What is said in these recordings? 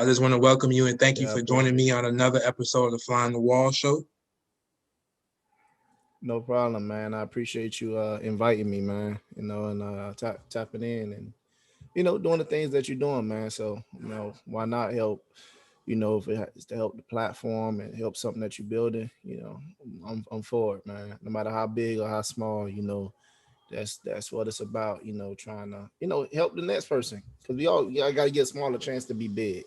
I just want to welcome you and thank you Yeah, I for joining appreciate me it. on another episode of the Flying the Wall show. No problem, man. I appreciate you inviting me, man. And tapping in and doing the things that you're doing, man. So why not help? If it has to help the platform and help something that you're building, I'm for it, man. No matter how big or how small, that's what it's about. Trying to help the next person because we all got to get a smaller chance to be big.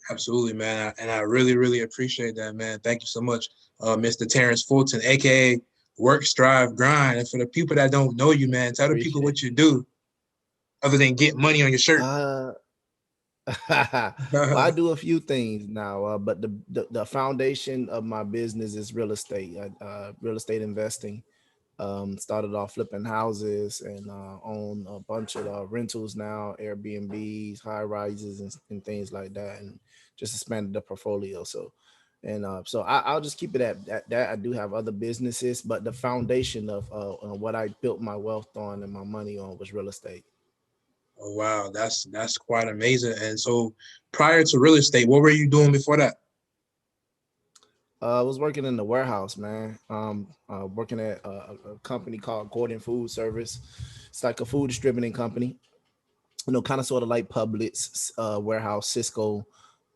Absolutely, man. And I really, really appreciate that, man. Thank you so much, Mr. Terrence Fulton, aka Work, Strive, Grind. And for the people that don't know you, man, tell the people Appreciate what you do other than get money on your it. shirt. Well, I do a few things now, but the foundation of my business is real estate. Real estate investing. Started off flipping houses and own a bunch of rentals now, Airbnbs, high rises, and things like that, and just expanded the portfolio. I'll just keep it at that. I do have other businesses, but the foundation of what I built my wealth on and my money on was real estate. Oh wow, that's quite amazing. And so prior to real estate, what were you doing before that? I was working in the warehouse, man. Working at a company called Gordon Food Service. It's like a food distributing company. Kind of sort of like Publix, warehouse, Cisco,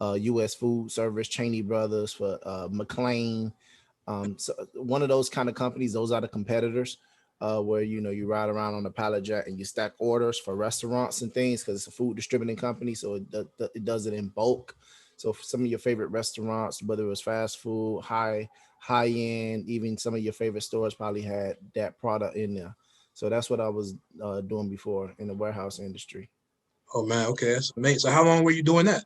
U.S. Food Service, Cheney Brothers for McLean. So one of those kind of companies. Those are the competitors. Where you ride around on a pallet jack and you stack orders for restaurants and things because it's a food distributing company, so it does it in bulk. So for some of your favorite restaurants, whether it was fast food, high end, even some of your favorite stores probably had that product in there. So that's what I was doing before in the warehouse industry. Oh man, okay, that's amazing. So how long were you doing that?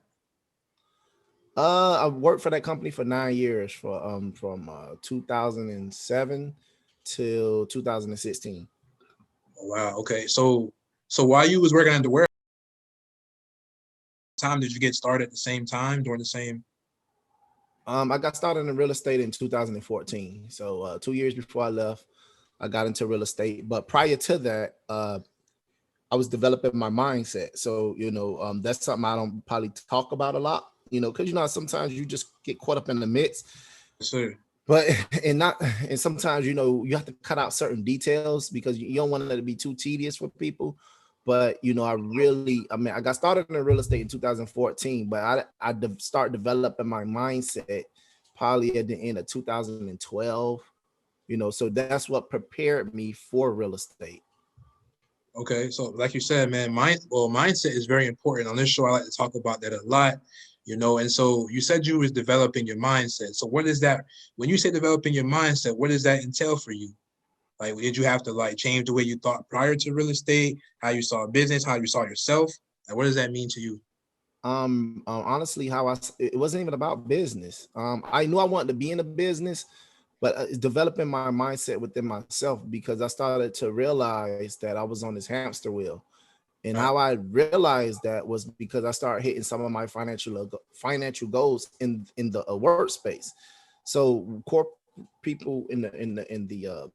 I worked for that company for 9 years for from 2007 till 2016. Oh wow, okay. So while you was working at the warehouse, time did you get started at the same time during the same? I got started in real estate in 2014. So 2 years before I left, I got into real estate. But prior to that, I was developing my mindset. So that's something I don't probably talk about a lot. Because sometimes you just get caught up in the midst. Yes, sir. But and sometimes you have to cut out certain details because you don't want it to be too tedious for people. But I got started in real estate in 2014, but start developing my mindset probably at the end of 2012. So that's what prepared me for real estate. Okay, so like you said, man, mindset is very important. On this show, I like to talk about that a lot, And so you said you was developing your mindset. So what is that? When you say developing your mindset, what does that entail for you? Like, did you have to like change the way you thought prior to real estate, how you saw business, how you saw yourself? Like, what does that mean to you? Honestly, it wasn't even about business. I knew I wanted to be in a business, but it's developing my mindset within myself because I started to realize that I was on this hamster wheel. And Right. how I realized that was because I started hitting some of my financial goals in the workspace. So corporate people in the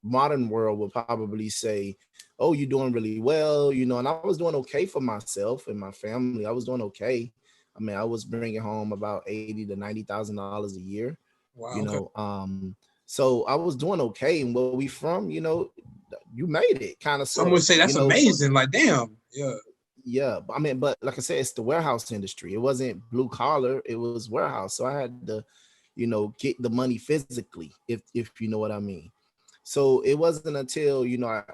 modern world will probably say, "Oh, you're doing really well," and I was doing okay for myself and my family. I was doing okay. I mean, I was bringing home about 80 to 90,000 dollars a year. Wow. You Okay. know, um, so I was doing okay. And where we from, you made it, kind of, Some sort would of. say that's amazing. Like, damn. Yeah. Yeah, I mean, but like I said, it's the warehouse industry. It wasn't blue collar; it was warehouse. So I had to, get the money physically, if you know what I mean. So it wasn't until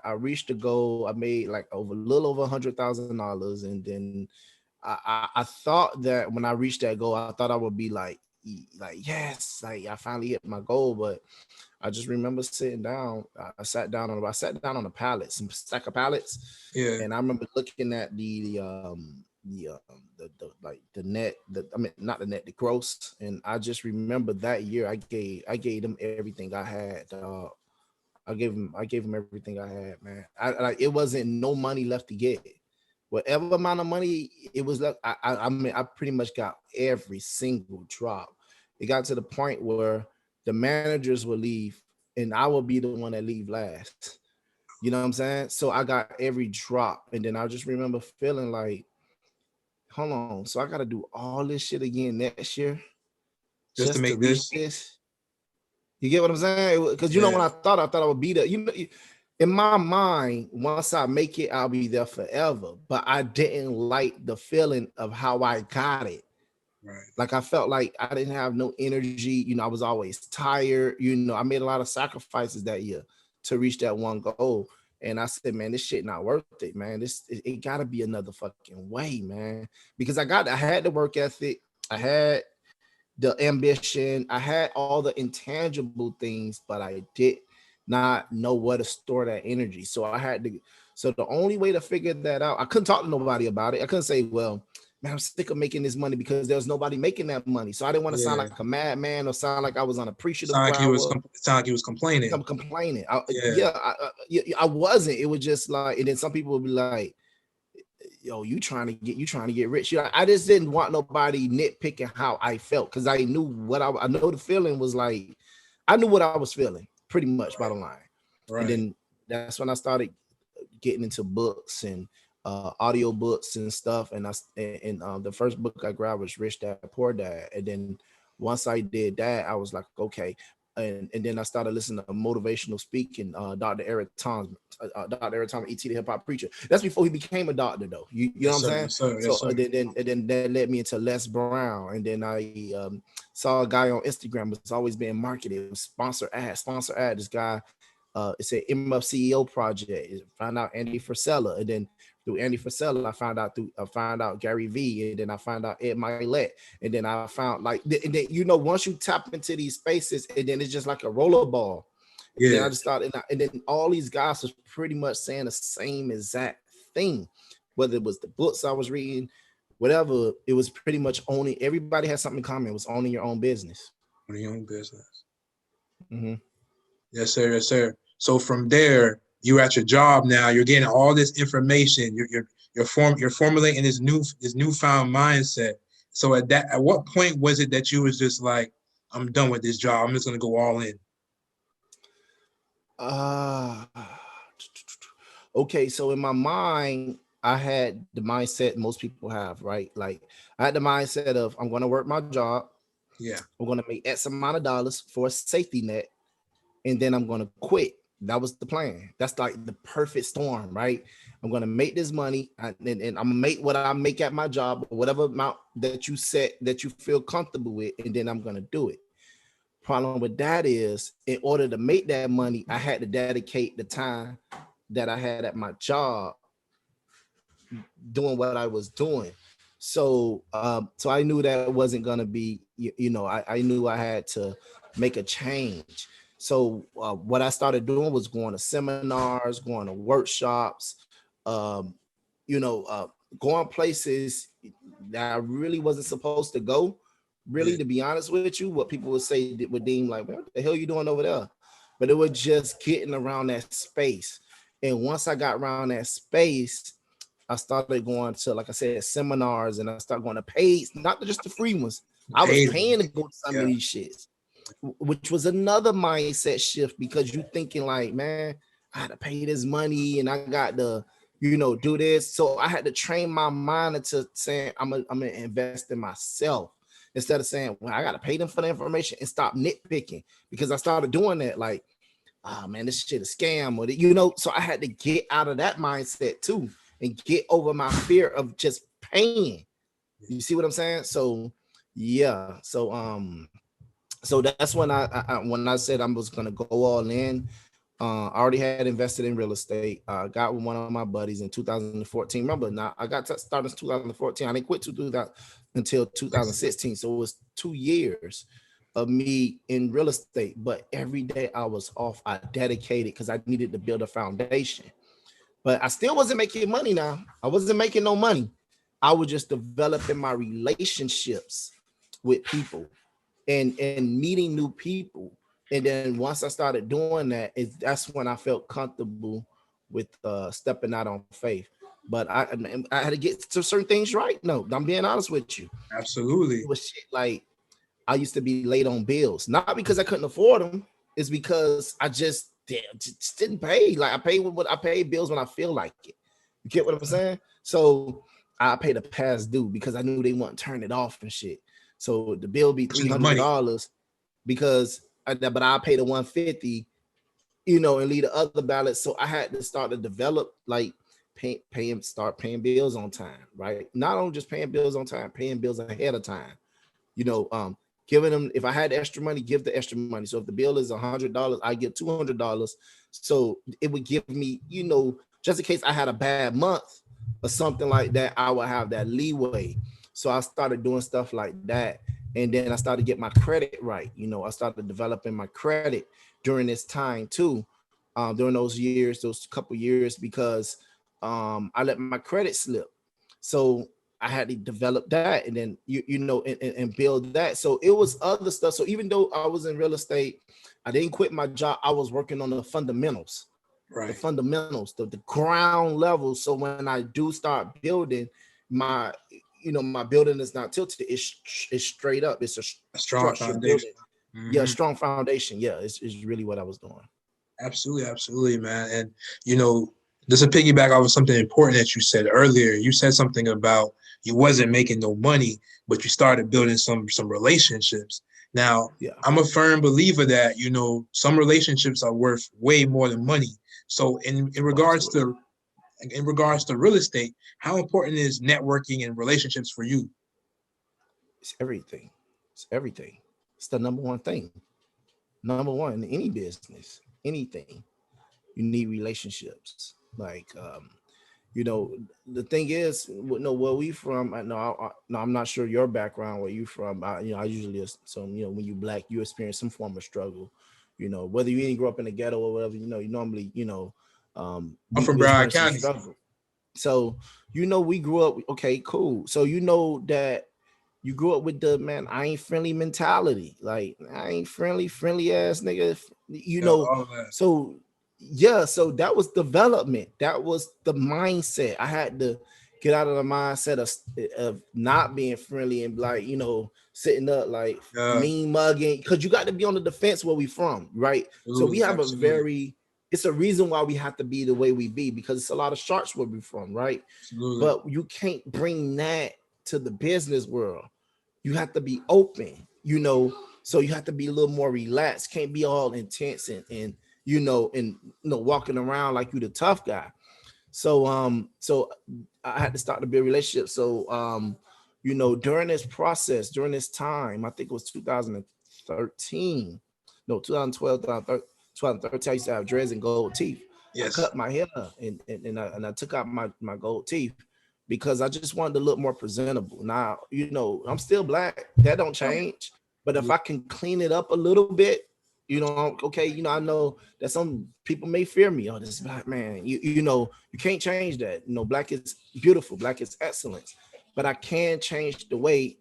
I reached the goal. I made like over a little over $100,000, and then I thought that when I reached that goal, I thought I would be like yes, like I finally hit my goal. But I just remember sitting down. I sat down on a pallet, some stack of pallets, Yeah. and I remember looking at the net, I mean not the net, the gross, and I just remember that year I gave them everything I had. I gave him everything I had, man. Like it wasn't no money left to get. Whatever amount of money it was left, I mean, I pretty much got every single drop. It got to the point where the managers would leave, and I would be the one that leave last. You know what I'm saying? So I got every drop, and then I just remember feeling like, hold on. So I got to do all this shit again next year just to just to make reach this. this. You get what I'm saying? Because you know, Yeah. when I thought I would be there. You know, in my mind, once I make it, I'll be there forever. But I didn't like the feeling of how I got it. Right. Like I felt like I didn't have no energy. You know, I was always tired. You know, I made a lot of sacrifices that year to reach that one goal. And I said, man, this shit not worth it, man. It gotta be another fucking way, man. Because I had the work ethic, I had the ambition, I had all the intangible things, but I did not know where to store that energy. So I had to. So the only way to figure that out, I couldn't talk to nobody about it. I couldn't say, well, man, I'm sick of making this money because there's nobody making that money. So I didn't want to sound Yeah. like a madman or sound like I was unappreciative Sound like where he I was. was. Sound like he was complaining. I'm complaining. Yeah. I wasn't. It was just like, and then some people would be like, yo, you trying to get rich. You know, I just didn't want nobody nitpicking how I felt because I knew what I know the feeling was like. I knew what I was feeling pretty much, Right. bottom line. And Right. then that's when I started getting into books and audio books and stuff. And the first book I grabbed was Rich Dad Poor Dad. And then once I did that, I was like, okay. And then I started listening to motivational speaking, Dr. Eric Thomas, Dr. Eric Thomas, E.T. the Hip Hop Preacher. That's before he became a doctor, though. You know Yes, what I'm sir. saying? Yes, sir. So Yes, sir. then that led me into Les Brown, and then I saw a guy on Instagram that's always being marketed. It was sponsor ad. This guy, it's an MFCEO project. Found out Andy Frisella, and then through Andy Frisella, I found out Gary V, and then I found out Ed Milet, and then I found like, and then, you know, once you tap into these spaces, and then it's just like a rollerball. And then Yeah. I just started, and then all these guys was pretty much saying the same exact thing, whether it was the books I was reading, whatever. It was pretty much owning. Everybody had something in common. It was owning your own business. On your own business. Mm-hmm. Yes, sir. Yes, sir. So from there, you're at your job now. You're getting all this information. You're formulating this newfound mindset. So at what point was it that you was just like, I'm done with this job. I'm just gonna go all in. Okay, so in my mind, I had the mindset most people have, right? Like I had the mindset of I'm going to work my job. Yeah. I'm going to make X amount of dollars for a safety net, and then I'm going to quit. That was the plan. That's like the perfect storm, right? I'm going to make this money, and I'm going to make what I make at my job, whatever amount that you set that you feel comfortable with, and then I'm going to do it. Problem with that is, in order to make that money, I had to dedicate the time that I had at my job doing what I was doing. So so I knew that it wasn't gonna be, I knew I had to make a change. So what I started doing was going to seminars, going to workshops, um, going places that I really wasn't supposed to go. Really, Yeah. to be honest with you, what people would say would deem like, what the hell are you doing over there? But it was just getting around that space. And once I got around that space, I started going to, like I said, seminars, and I started going to paid, not just the free ones. I was Paid. paying to go to some Yeah. of these shits, which was another mindset shift because you thinking like, man, I had to pay this money and I got to, do this. So I had to train my mind into saying I'm gonna invest in myself instead of saying, well, I got to pay them for the information, and stop nitpicking, because I started doing that like, oh man, this shit is a scam, or so I had to get out of that mindset too and get over my fear of just paying. You see what I'm saying? So yeah, so that's when when I said I was gonna go all in. I already had invested in real estate. I got with one of my buddies in 2014. Remember, now I got started in 2014. I didn't quit to do that until 2016. So it was 2 years of me in real estate. But every day I was off, I dedicated because I needed to build a foundation. But I still wasn't making money now. I wasn't making no money. I was just developing my relationships with people and meeting new people. And then once I started doing that, that's when I felt comfortable with stepping out on faith. But I had to get to certain things right. No, I'm being honest with you. Absolutely. It was shit like I used to be late on bills, not because I couldn't afford them. It's because I just didn't pay. Like I paid bills when I feel like it. You get what I'm saying? So I paid a past due because I knew they wouldn't turn it off and shit. So the bill be Which is the money. $300 because but I paid the 150, and leave the other balance. So I had to start to develop like start paying bills on time, right? Not only just paying bills on time, paying bills ahead of time. You know, giving them, if I had extra money, give the extra money. So if the bill is $100, I give $200. So it would give me, just in case I had a bad month or something like that, I would have that leeway. So I started doing stuff like that. And then I started to get my credit right. I started developing my credit during this time too, during those couple years, because I let my credit slip. So I had to develop that, and then and build that. So it was other stuff. So even though I was in real estate, I didn't quit my job. I was working on the fundamentals, Right. the ground level. So when I do start building, my my building is not tilted. It's straight up. It's a strong structured foundation. building. Yeah, strong foundation. Yeah, it's really what I was doing. Absolutely, man. And just to piggyback off of something important that you said earlier, you said something about you wasn't making no money, but you started building some relationships. Now, Yeah, I'm a firm believer that some relationships are worth way more than money. So in regards absolutely. to real estate, how important is networking and relationships for you? It's everything. It's everything. It's the number one thing. Number one in any business, anything, you need relationships. Like, the thing is, where we from. No, I'm not sure your background, where you from. I usually assume, when you black, you experience some form of struggle. Whether you didn't grow up in the ghetto or whatever, you normally, I'm from we Broward experience some County. struggle. So, we grew up. Okay, cool. So that you grew up with the man, I ain't friendly mentality. Like, I ain't friendly ass nigga. Yeah, all that. So yeah, so that was development. That was the mindset. I had to get out of the mindset of not being friendly and like, sitting up like mean mugging, because you got to be on the defense where we from, right? So we have it's a reason why we have to be the way we be, because it's a lot of sharks where we from, right? Absolutely. But you can't bring that to the business world. You have to be open, so you have to be a little more relaxed. Can't be all intense and walking around like you the tough guy. So I had to start to build relationships. So during this process, during this time, I think it was 2013, no, 2012, 2013, I used to have dreads and gold teeth. I Yes. cut my hair and I took out my gold teeth because I just wanted to look more presentable. Now, I'm still black. That don't change. But if I can clean it up a little bit, okay, I know that some people may fear me. Oh, this black man. You can't change that. Black is beautiful. Black is excellence. But I can change the way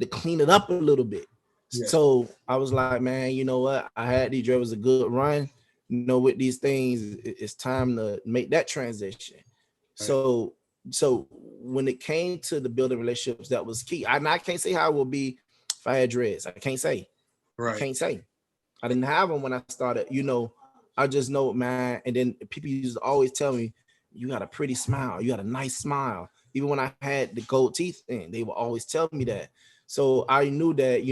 to clean it up a little bit. Yeah. So I was like, man, you know what? I had these dreads, was a good run. With these things, it's time to make that transition. Right. So when it came to the building relationships, that was key. I can't say how it will be if I had dreads. I can't say. Right. I can't say. I didn't have them when I started. I just know, man. And then people used to always tell me, "You got a pretty smile. You got a nice smile." Even when I had the gold teeth in, they would always tell me that. So I knew that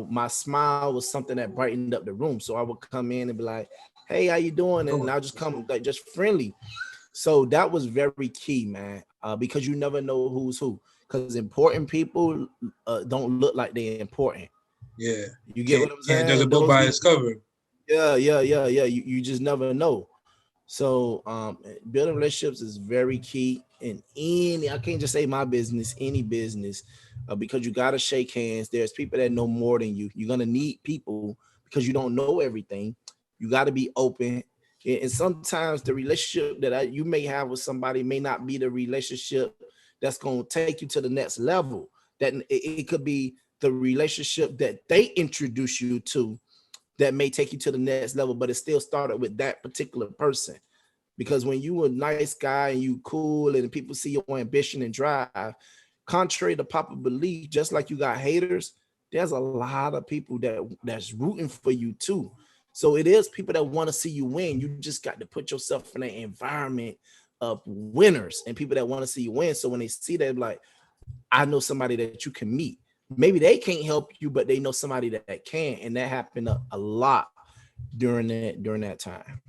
my smile was something that brightened up the room. So I would come in and be like, "Hey, how you doing?" And I'll just come like just friendly. So that was very key, man, because you never know who's who. Because important people don't look like they're important. Yeah. You get what I'm Can't judge a saying? book by its cover. Yeah. You just never know. So building relationships is very key in any. I can't just say my business, any business, because you gotta shake hands. There's people that know more than you. You're gonna need people because you don't know everything. You got to be open. And sometimes the relationship that you may have with somebody may not be the relationship that's going to take you to the next level. That it could be the relationship that they introduce you to that may take you to the next level, but it still started with that particular person. Because when you a nice guy and you cool and people see your ambition and drive, contrary to popular belief, just like you got haters, there's a lot of people that's rooting for you too. So it is people that want to see you win. You just got to put yourself in an environment of winners and people that want to see you win. So when they see that, like, I know somebody that you can meet. Maybe they can't help you, but they know somebody that can, and that happened a lot during that time.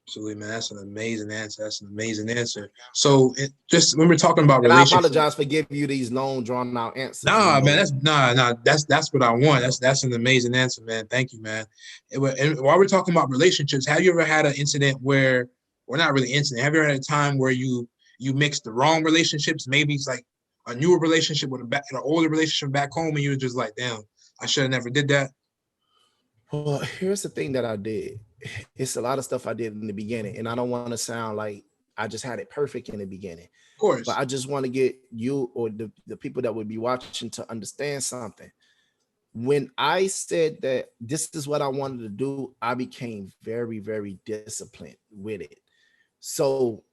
Absolutely, man. That's an amazing answer. That's an amazing answer. So just when we're talking about And I relationships, apologize for giving you these long, drawn out answers. nah, man, that's what I want. That's an amazing answer, man. Thank you, man. And while we're talking about relationships, have you ever had an incident where, or not really incident, have you ever had a time where you mixed the wrong relationships? Maybe it's like a newer relationship with an older relationship back home, and you were just like, damn, I should have never did that. Well, here's the thing that I did. It's a lot of stuff I did in the beginning, and I don't want to sound like I just had it perfect in the beginning. Of course. But I just want to get you or the people that would be watching to understand something. When I said that this is what I wanted to do, I became very, very disciplined with it. So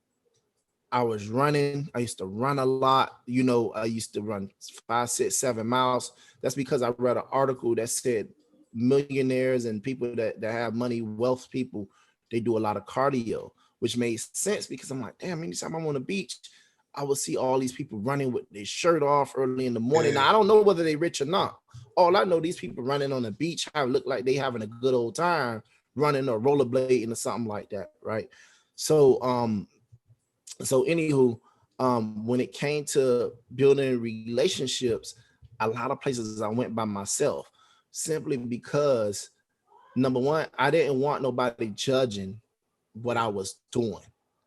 I was running. I used to run a lot. I used to run 5, 6, 7 miles. That's because I read an article that said millionaires and people that have money, wealth people, they do a lot of cardio, which made sense because I'm like, damn, anytime I'm on the beach, I would see all these people running with their shirt off early in the morning. Now, I don't know whether they're rich or not. All I know, these people running on the beach look like they having a good old time running or rollerblading or something like that, right? So, anywho, when it came to building relationships, a lot of places I went by myself simply because, number one, I didn't want nobody judging what I was doing.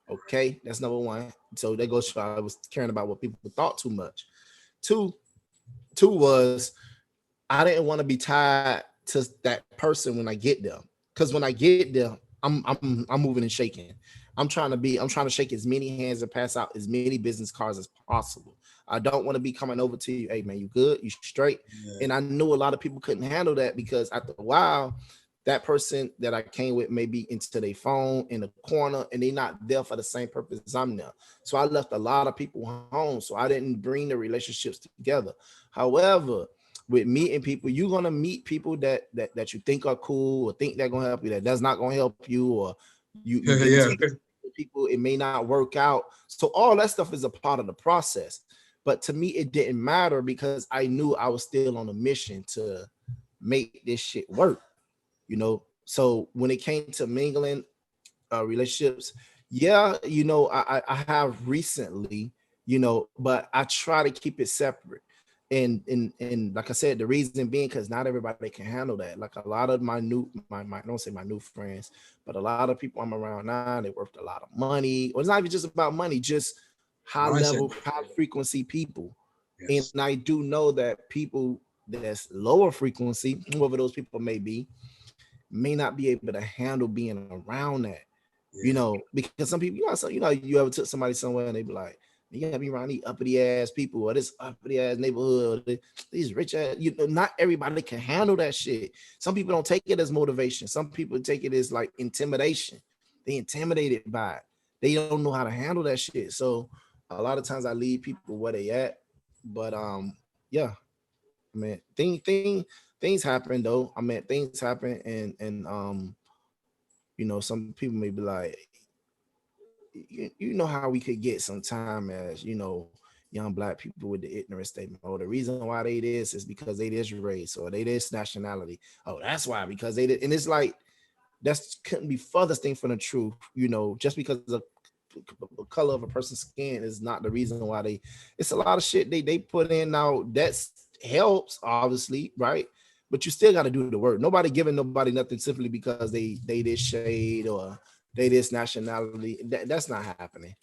Okay, that's number one. So that goes. I was caring about what people thought too much. Two was I didn't want to be tied to that person when I get there, because when I get there, I'm moving and shaking. I'm trying to shake as many hands and pass out as many business cards as possible. I don't want to be coming over to you, hey man, you good, you straight. Yeah. And I knew a lot of people couldn't handle that because after a while, that person that I came with may be into their phone in the corner and they're not there for the same purpose as I'm there. So I left a lot of people home. So I didn't bring the relationships together. However, with meeting people, you're gonna meet people that you think are cool or think they're gonna help you, that's not gonna help you, or you get Yeah. into people, it may not work out. So all that stuff is a part of the process. But to me, it didn't matter because I knew I was still on a mission to make this shit work. So when it came to mingling relationships, yeah, I have recently, but I try to keep it separate. And like I said, the reason being because not everybody can handle that. Like a lot of my I don't say my new friends, but a lot of people I'm around now, they worth a lot of money. Or it's not even just about money, just high level, high frequency people. Yes. And I do know that people that's lower frequency, whoever those people may be, may not be able to handle being around that. Because some people, you ever took somebody somewhere and they be like, you gotta be around these uppity ass people or this uppity ass neighborhood, or these rich ass, not everybody can handle that shit. Some people don't take it as motivation. Some people take it as like intimidation. They intimidated by it. They don't know how to handle that shit. So a lot of times I leave people where they at. But yeah, I mean, things happen though. I mean, things happen, and some people may be like, you know how we could get sometime as young black people with the ignorant statement. Oh, the reason why they this is because they this race or they this nationality. Oh, that's why, because they did. And it's like that's couldn't be furthest thing from the truth. Just because of the color of a person's skin is not the reason why they. It's a lot of shit they put in now that helps, obviously, right? But you still got to do the work. Nobody giving nobody nothing simply because they this shade or they this nationality. That's not happening.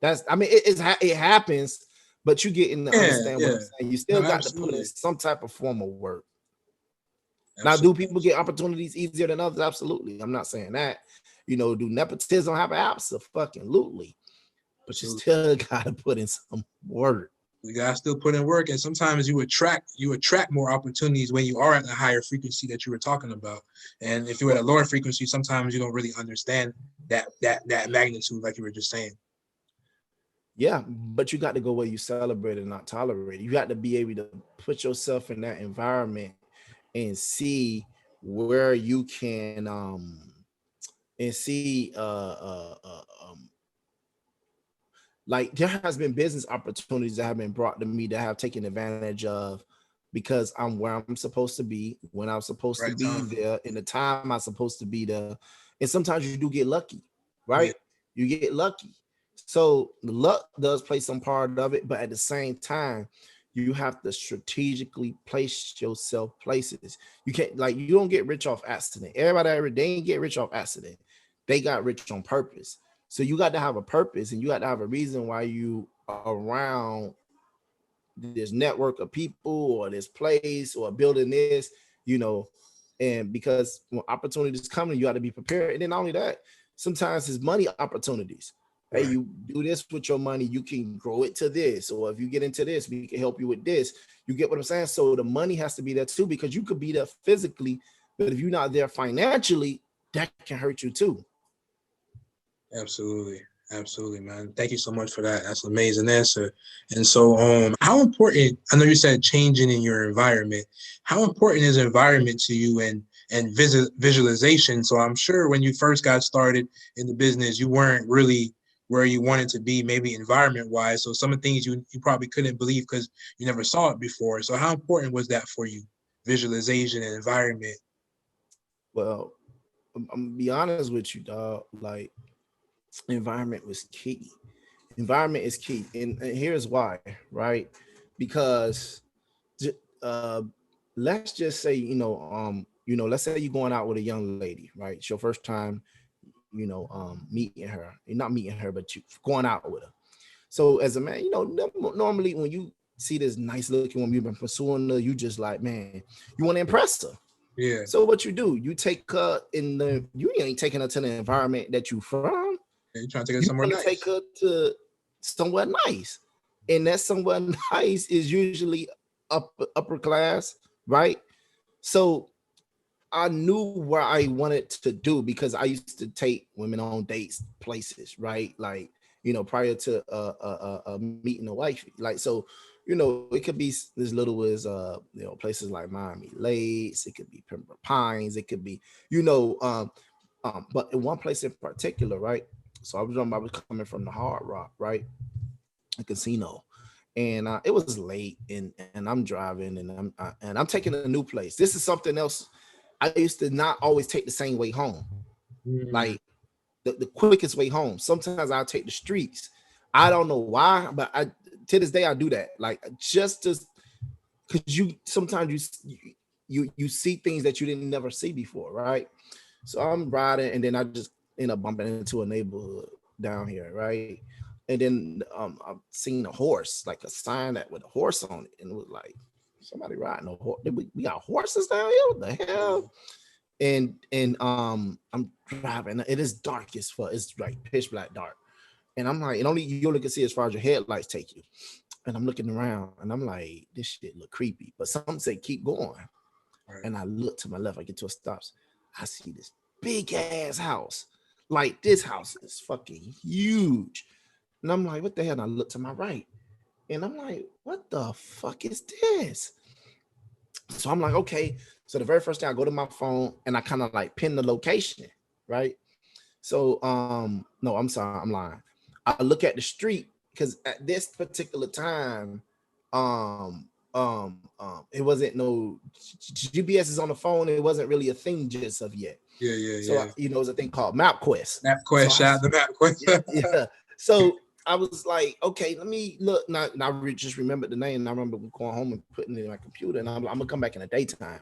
It happens, but you getting to understand what I'm saying. You still got to put in some type of form of work. Now, do people get opportunities easier than others? Absolutely. I'm not saying that. Do nepotism have absolutely, but you still got to put in some work. We gotta still put in work, and sometimes you attract more opportunities when you are at the higher frequency that you were talking about. And if you're at a lower frequency, sometimes you don't really understand that magnitude, like you were just saying. Yeah, but you got to go where you celebrate and not tolerate. You got to be able to put yourself in that environment and see where you can and see Like there has been business opportunities that have been brought to me that have taken advantage of because I'm where I'm supposed to be, when I'm supposed to Right be time. there, in the time I'm supposed to be there. And sometimes you do get lucky, Yeah. right? You get lucky. So the luck does play some part of it, but at the same time, you have to strategically place yourself places. You can't like you don't get rich off accident. Everybody they ain't get rich off accident. They got rich on purpose. So you got to have a purpose and you got to have a reason why you are around this network of people or this place or building this, you know, and because when opportunities come, you got to be prepared. And then not only that, sometimes it's money opportunities. Hey, Right. you do this with your money, you can grow it to this, or if you get into this, we can help you with this. You get what I'm saying? So the money has to be there too, because you could be there physically, but if you're not there financially, that can hurt you too. Absolutely. Absolutely, man. Thank you so much for that. That's an amazing answer. And so, how important, I know you said changing in your environment. How important is environment to you and visualization? So I'm sure when you first got started in the business, you weren't really where you wanted to be, maybe environment wise. So some of the things you probably couldn't believe because you never saw it before. So how important was that for you? Visualization and environment. Well, I'm gonna be honest with you, dog. Like environment was key. Environment is key, and here's why, right? Because uh, let's just say let's say you're going out with a young lady, right? It's your first time, meeting her. You're not meeting her, but you going out with her. So as a man, normally when you see this nice looking woman, you've been pursuing her, you just like, man, you want to impress her. Yeah. So what you do, you take her you ain't taking her to the environment that you from. You're trying to take it You somewhere want to take nice. her to somewhere nice, and that somewhere nice is usually upper class, right? So I knew where I wanted to do because I used to take women on dates, places, right? Like, prior to meeting a wife, like so. It could be as little as places like Miami Lakes. It could be Pembroke Pines. It could be but in one place in particular, right? So I was coming from the Hard Rock, right? A casino, and it was late, and I'm driving, and I'm taking a new place. This is something else. I used to not always take the same way home, Mm, like the quickest way home. Sometimes I'll take the streets. I don't know why, but I to this day I do that. Like just to because you sometimes you see things that you didn't never see before, right? So I'm riding, and then I just end up bumping into a neighborhood down here, right? And then I've seen a horse, like a sign that with a horse on it, and it was like somebody riding a horse. We got horses down here. What the hell? yeah. And I'm driving. It is dark as fuck. It's like pitch black dark, and I'm like, and only you only can see as far as your headlights take you. And I'm looking around, and I'm like, this shit look creepy. But some say keep going. Right. And I look to my left. I get to a stops. I see this big ass house. Like this house is fucking huge. And I'm like, what the hell? And I look to my right. And I'm like, what the fuck is this? So I'm like, okay. So the very first thing I go to my phone and I kind of like pin the location, right? So no, I'm sorry, I'm lying. I look at the street because at this particular time, it wasn't no GPS is on the phone. It wasn't really a thing just of yet. Yeah, yeah, So yeah. it was a thing called MapQuest. So MapQuest, shout out to yeah, MapQuest. yeah. So I was like, okay, let me look. Now, just remembered the name. And I remember going home and putting it in my computer, and I'm gonna come back in the daytime.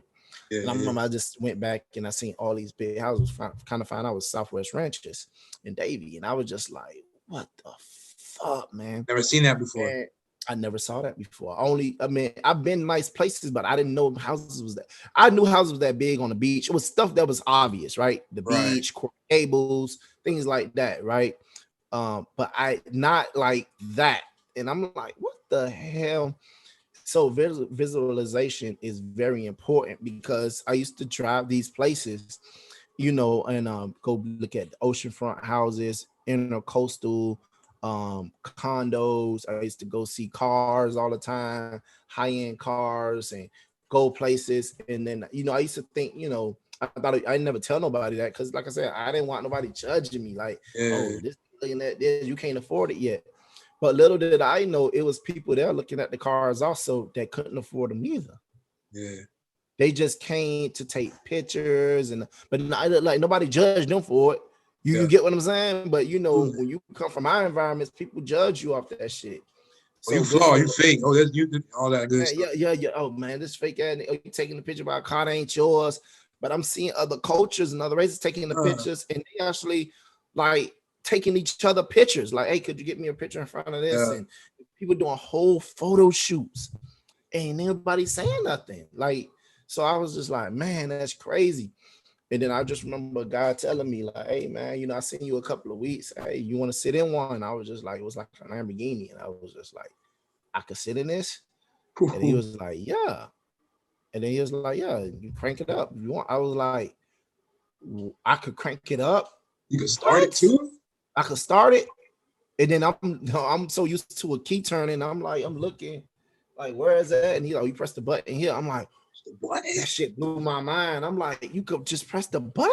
Yeah, And I yeah. remember I just went back and I seen all these big houses. Kind of find out was Southwest Ranches in Davie, and I was just like, "What the fuck, man?" Never seen that before. And I never saw that before. I mean, I've been nice places, but I didn't know houses was that. I knew houses was that big on the beach. It was stuff that was obvious, right? The Right. beach, cables, things like that, right? But I not like that. And I'm like, what the hell? So visualization is very important because I used to drive these places, and go look at oceanfront houses, intercoastal condos. I used to go see cars all the time, high-end cars, and go places. And then I used to think, I thought I never tell nobody that because, like I said, I didn't want nobody judging me like, Yeah. oh, this looking at this, you can't afford it yet. But little did I know, it was people there looking at the cars also that couldn't afford them either. Yeah. They just came to take pictures, but not, like nobody judged them for it. You Yeah. get what I'm saying? But you know, Absolutely. when you come from our environments, people judge you off that shit. Oh, you So this flaw, you was fake. Oh, that's you all that good stuff. yeah. Oh man, this fake ass. Oh, you taking the picture about a car that ain't yours. But I'm seeing other cultures and other races taking the pictures, and they actually like taking each other pictures. Like, hey, could you get me a picture in front of this? Yeah. And people doing whole photo shoots. Ain't nobody saying nothing. Like, so I was just like, man, that's crazy. And then I just remember God telling me, like, hey man, you know, I seen you a couple of weeks. Hey, you want to sit in one? I was just like, it was like a Lamborghini, and I was just like, I could sit in this. And he was like, yeah. And then he was like, yeah, you crank it up if you want. I was like, I could crank it up. You can start it What? too? I could start it. And then I'm so used to a key turning. I'm like, I'm looking, like, where is that? And he like, you press the button here. I'm like, What? that shit blew my mind. I'm like, you could just press the button.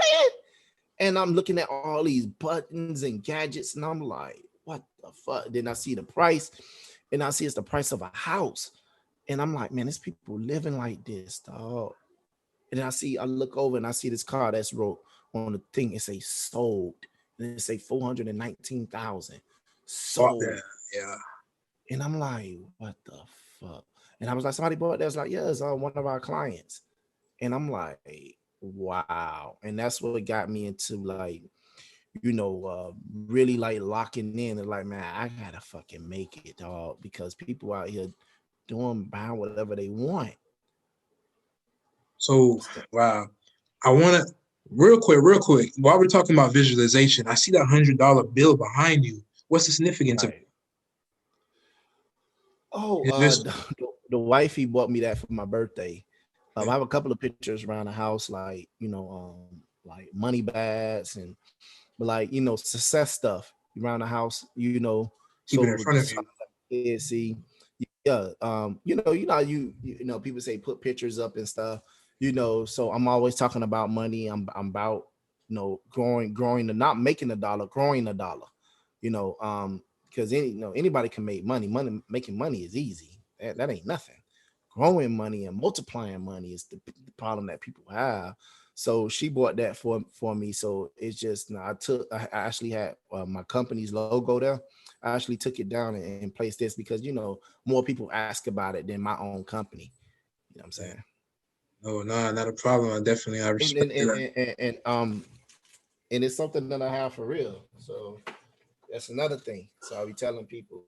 And I'm looking at all these buttons and gadgets, and I'm like, what the fuck? Then I see the price, and I see it's the price of a house. And I'm like, man, there's people living like this, dog. And then I look over and I see this car that's wrote on the thing. It say sold. And it say 419,000 Bought sold. that. Yeah. And I'm like, what the fuck? And I was like, somebody bought that. I was like, yeah, it's one of our clients. And I'm like, wow. And that's what got me into like, you know, really like locking in and like, man, I gotta fucking make it, dog, because people out here buying whatever they want. So wow. I wanna real quick, while we're talking about visualization, I see that $100 bill behind you. What's the significance of Right. Oh, this? the wifey bought me that for my birthday. I have a couple of pictures around the house, like, you know, like money bags and but like, you know, success stuff around the house, you know. Keep it in So front of you. kids see, yeah. You know, people say put pictures up and stuff, you know. So I'm always talking about money. I'm about, you know, growing and not making a dollar, growing a dollar, you know, because anybody can make money. Making money is easy. That ain't nothing. Growing money and multiplying money is the problem that people have. So she bought that for me. So it's just, I actually had my company's logo there. I actually took it down and placed this because, you know, more people ask about it than my own company. You know what I'm saying? No, not a problem. I And respect and, and, that. and, and um and it's something that I have for real. So that's another thing. So I'll be telling people.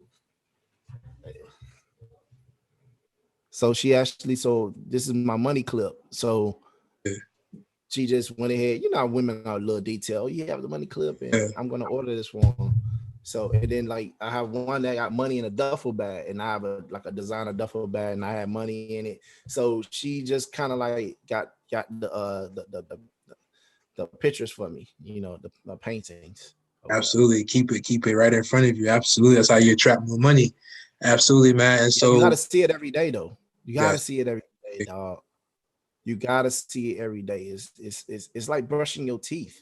So so this is my money clip. So Yeah. she just went ahead. You know, women are a little detailed. You have the money clip, Yeah. and I'm gonna order this one. So and then like I have one that got money in a duffel bag, and I have a designer duffel bag, and I had money in it. So she just kind of like got the pictures for me. You know, the paintings. Absolutely. Keep it right in front of you. Absolutely. That's how you attract more money. Absolutely, man. And Yeah, you got to so see it every day, though. You got to yes. see it every day, dog. You got to see it every day. It's like brushing your teeth.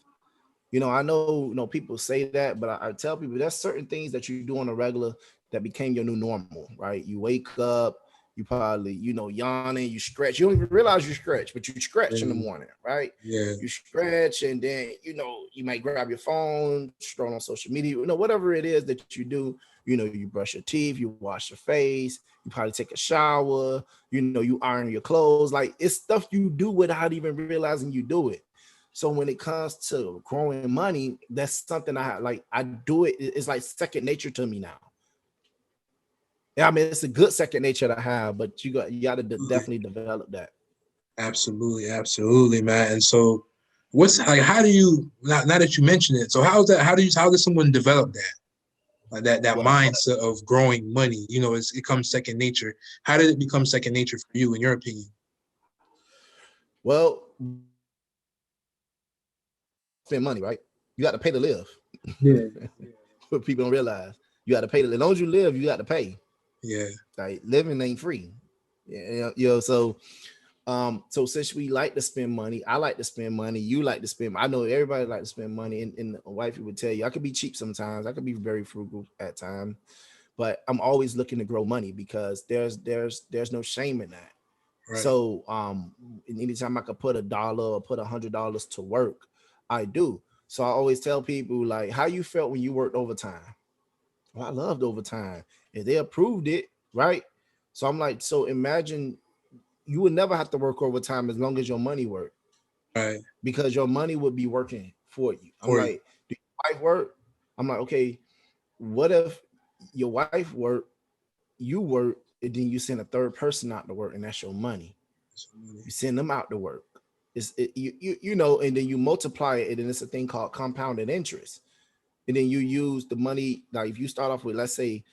You know, I know, you know, people say that, but I tell people there's certain things that you do on a regular that became your new normal, right? You wake up, you probably, you know, yawning, you stretch. You don't even realize you stretch, but you stretch in the morning, right? Yeah. You stretch, and then, you know, you might grab your phone, scroll on social media, you know, whatever it is that you do. You know, you brush your teeth, you wash your face, you probably take a shower, you know, you iron your clothes. Like, it's stuff you do without even realizing you do it. So when it comes to growing money, that's something I do it. It's like second nature to me now. Yeah, I mean, it's a good second nature to have, but you got to definitely develop that. Absolutely, man. And so what's like how do you now that you mention it, so how does someone develop that? Like that What? mindset of growing money, you know, it comes second nature. How did it become second nature for you, in your opinion? Well, spend money, right? You got to pay to live. Yeah. What people don't realize, you got to pay to live. As long as you live, you got to pay. Yeah. Like, living ain't free. Yeah, so since we like to spend money, I like to spend money. You like to spend. I know everybody like to spend money, and wifey would tell you I could be cheap sometimes. I could be very frugal at times, but I'm always looking to grow money because there's no shame in that. Right. So anytime I could put $1 or put $100 to work, I do. So I always tell people, like, how you felt when you worked overtime? Well, I loved overtime. If they approved it, right? So I'm like, so imagine you would never have to work overtime as long as your money worked, Right. because your money would be working for you. I'm For you. like, do your wife work? I'm like, okay, what if your wife work, you work, and then you send a third person out to work, and that's your money. You send them out to work. You know, and then you multiply it, and it's a thing called compounded interest. And then you use the money. Like if you start off with, let's say,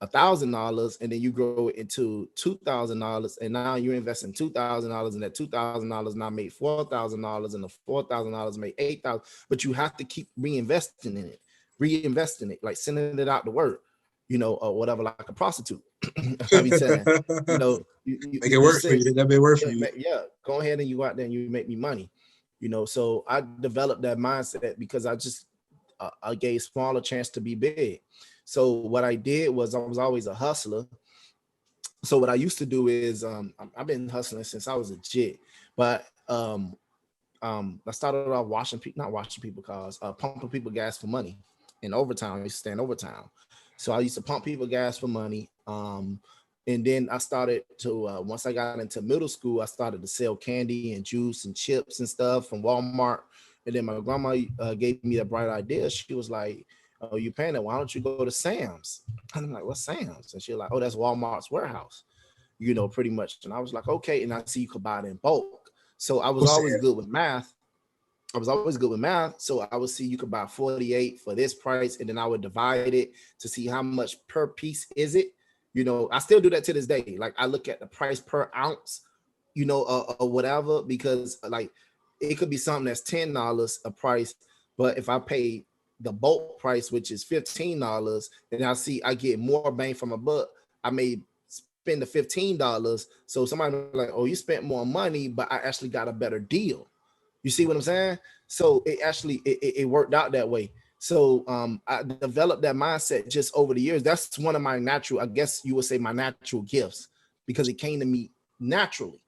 $1,000, and then you grow it into $2,000, and now you're investing $2,000, and that $2,000 now made $4,000, and the $4,000 made 8,000. But you have to keep reinvesting it, like sending it out to work, you know, or whatever, like a prostitute. I be saying, you know, Make it you work for send, you. That may work for yeah, you. yeah, go ahead and you go out there and you make me money, you know. So I developed that mindset because I gave small a chance to be big. So what I did was I was always a hustler. So what I used to do is I've been hustling since I was a jit, but I started off not washing people cars, pumping people gas for money in overtime. I used to stand overtime. So I used to pump people gas for money. And then I started to once I got into middle school, I started to sell candy and juice and chips and stuff from Walmart. And then my grandma gave me the bright idea. She was like, "Oh, you paying it? Why don't you go to Sam's?" And I'm like, "What's Sam's?" And she's like, "Oh, that's Walmart's warehouse." You know, pretty much. And I was like, "Okay." And I see you could buy it in bulk. So I was What's always that? good with math. I was always good with math. So I would see you could buy 48 for this price, and then I would divide it to see how much per piece is it. You know, I still do that to this day. Like I look at the price per ounce, you know, or whatever, because like it could be something that's $10 a price, but if I pay the bulk price, which is $15, then I see I get more bang for my buck. I may spend the $15. So somebody be like, "Oh, you spent more money, but I actually got a better deal." You see what I'm saying? So it actually it worked out that way. So I developed that mindset just over the years. That's one of my natural, I guess you would say, my natural gifts, because it came to me naturally.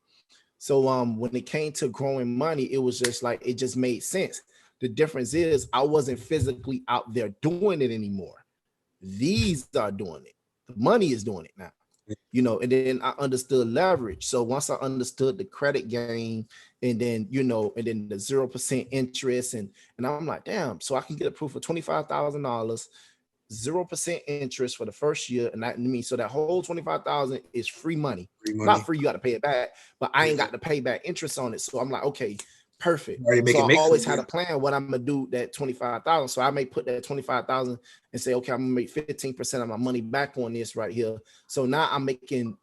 So when it came to growing money, it was just like it just made sense. The difference is I wasn't physically out there doing it anymore. These are doing it. The money is doing it now, you know. And then I understood leverage. So once I understood the credit game, and then you know, and then the 0% interest, and I'm like, damn, so I can get approved for $25,000, 0% interest for the first year, and that means so that whole 25,000 is free money. Free Not money. free, you got to pay it back, but I ain't Yeah. got to pay back interest on it. So I'm like, okay, perfect. Already make So it I make for always had you. a plan what I'm gonna do that 25,000. So I may put that 25,000 and say, okay, I'm gonna make 15% of my money back on this right here. So now I'm making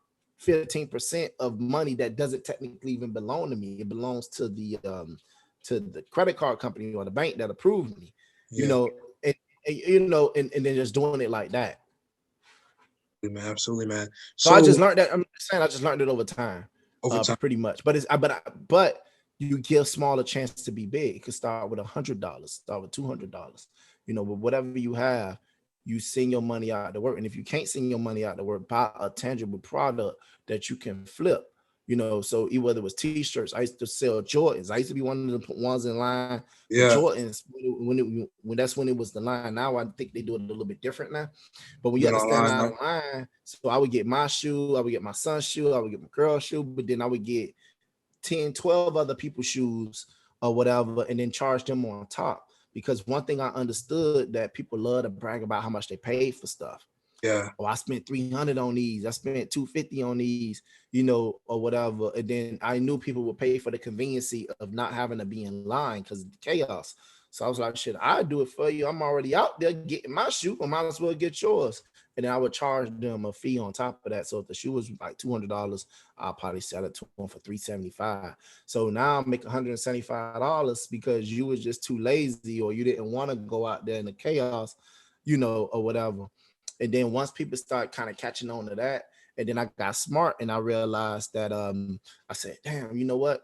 15% of money that doesn't technically even belong to me. It belongs to the credit card company or the bank that approved me. You Yeah. know, and you know, and then just doing it like that. Absolutely, man. Absolutely, man. So I just So learned that. I'm saying I just learned it over time, over time. pretty much. But but you give small a chance to be big. It could start with $100, start with $200. You know, but whatever you have, you send your money out to work. And if you can't send your money out to work, buy a tangible product that you can flip. You know, so whether it was T-shirts, I used to sell Jordans. I used to be one of the ones in line for Yeah. Jordans when that's when it was the line. Now I think they do it a little bit different now. But when you Do it had to stand online out now. in line, so I would get my shoe, I would get my son's shoe, I would get my girl's shoe, but then I would get 10, 12 other people's shoes or whatever, and then charge them on top. Because one thing I understood that people love to brag about how much they paid for stuff. Yeah. Oh, I spent 300 on these. I spent 250 on these, you know, or whatever. And then I knew people would pay for the conveniency of not having to be in line because of the chaos. So I was like, shit, I do it for you. I'm already out there getting my shoe. I might as well get yours. And then I would charge them a fee on top of that. So if the shoe was like $200, I'll probably sell it to them for $375. So now I make $175 because you was just too lazy or you didn't want to go out there in the chaos, you know, or whatever. And then once people start kind of catching on to that, and then I got smart and I realized that I said, damn, you know what?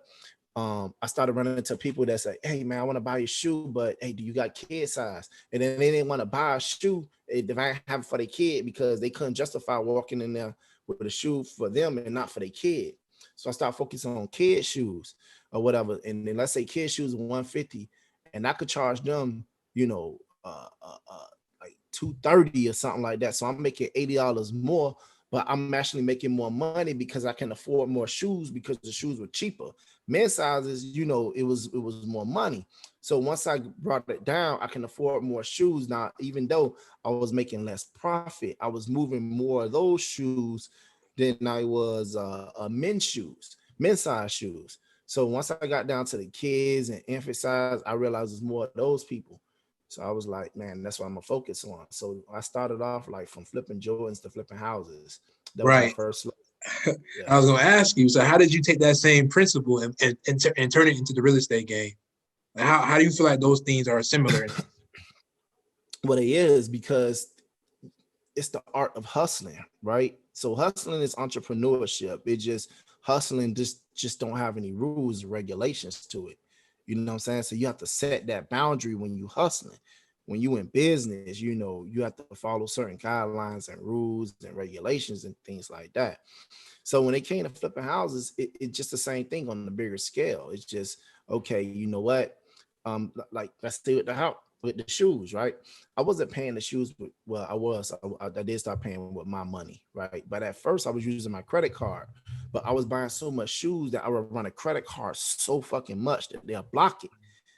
I started running into people that say, hey man, I want to buy your shoe, but hey, do you got kid size? And then they didn't want to buy a shoe if I didn't have it for their kid because they couldn't justify walking in there with a shoe for them and not for their kid. So I started focusing on kid shoes or whatever. And then let's say kid shoes 150, and I could charge them, like 230 or something like that. So I'm making $80 more, but I'm actually making more money because I can afford more shoes because the shoes were cheaper. Men's sizes, it was more money. So once I brought it down, I can afford more shoes. Now, even though I was making less profit, I was moving more of those shoes than I was men's size shoes. So once I got down to the kids and infant size, I realized there's more of those people. So I was like, man, that's what I'm gonna focus on. So I started off like from flipping Jordans to flipping houses. That was my Right. first. I Yeah. was going to ask you, so how did you take that same principle and turn it into the real estate game? Like how do you feel like those things are similar? What it is, because it's the art of hustling, right? So hustling is entrepreneurship. It just hustling just don't have any rules or regulations to it. You know what I'm saying? So you have to set that boundary when you hustling. When you in business, you have to follow certain guidelines and rules and regulations and things like that. So when it came to flipping houses, it's just the same thing on the bigger scale. It's just, okay, you know what? Like let's stay with the house with the shoes, right? I wasn't paying the shoes, but well, I did start paying with my money, right? But at first I was using my credit card, but I was buying so much shoes that I would run a credit card so fucking much that they'll block it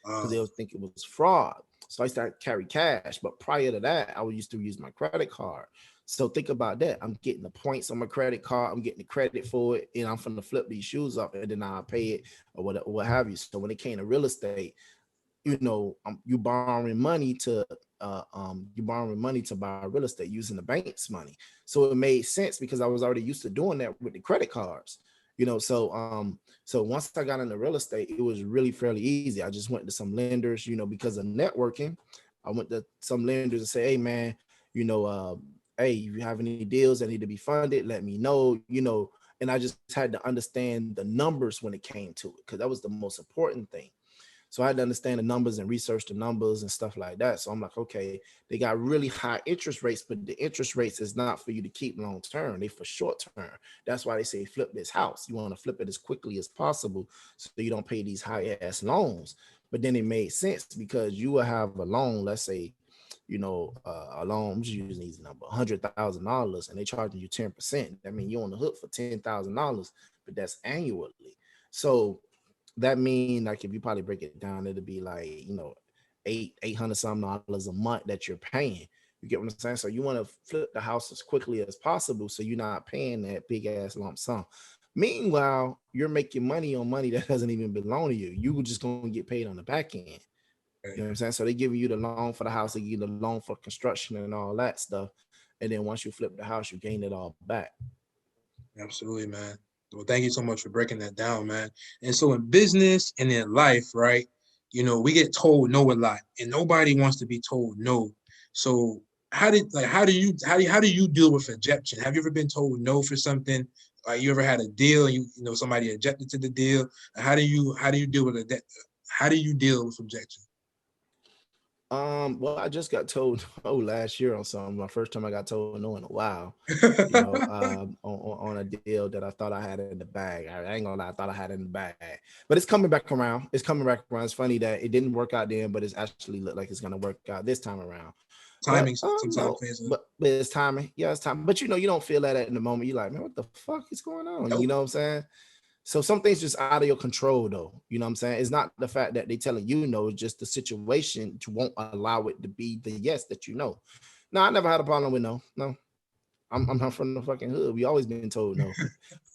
because they'll think it was fraud. So I started to carry cash. But prior to that, I used to use my credit card. So think about that. I'm getting the points on my credit card. I'm getting the credit for it, and I'm going to flip these shoes up, and then I'll pay it or what have you. So when it came to real estate, you borrowing money to buy real estate using the bank's money. So it made sense because I was already used to doing that with the credit cards. So once I got into real estate, it was really fairly easy. I just went to some lenders, because of networking. I went to some lenders and say, hey man, hey, if you have any deals that need to be funded, let me know, and I just had to understand the numbers when it came to it, because that was the most important thing. So I had to understand the numbers and research the numbers and stuff like that. So I'm like, okay, they got really high interest rates, but the interest rates is not for you to keep long term. They for short term. That's why they say flip this house. You want to flip it as quickly as possible so you don't pay these high ass loans. But then it made sense because you will have a loan, let's say, a loan, I'm just using these number, $100,000, and they charging you 10%. I mean, you're on the hook for $10,000, but that's annually. So that mean, like, if you probably break it down, it'll be like, $800 some dollars a month that you're paying. You get what I'm saying? So you want to flip the house as quickly as possible so you're not paying that big ass lump sum. Meanwhile, you're making money on money that doesn't even belong to you. You were just going to get paid on the back end. You know what I'm saying? So they give you the loan for the house, they give you the loan for construction and all that stuff. And then once you flip the house, you gain it all back. Absolutely, man. Well, thank you so much for breaking that down, man. And so in business and in life, right, we get told no a lot, and nobody wants to be told no. So how do you deal with rejection? Have you ever been told no for something? Like you ever had a deal and somebody objected to the deal? How do you deal with it? How do you deal with rejection? Well, I just got told last year on something. My first time I got told no in a while. On a deal that I thought I had in the bag. I ain't gonna lie, I thought I had it in the bag, but it's coming back around. It's coming back around. It's funny that it didn't work out then, but it's actually look like it's gonna work out this time around. Timing But sometimes no, plays but it's timing. Yeah, it's time. But you don't feel that in the moment. You're like, man, what the fuck is going on? You Nope. know what I'm saying? So some things just out of your control, though. You know what I'm saying? It's not the fact that they telling you no, it's just the situation won't allow it to be the yes that you know. No, I never had a problem with no. No, I'm not from the fucking hood. We always been told no.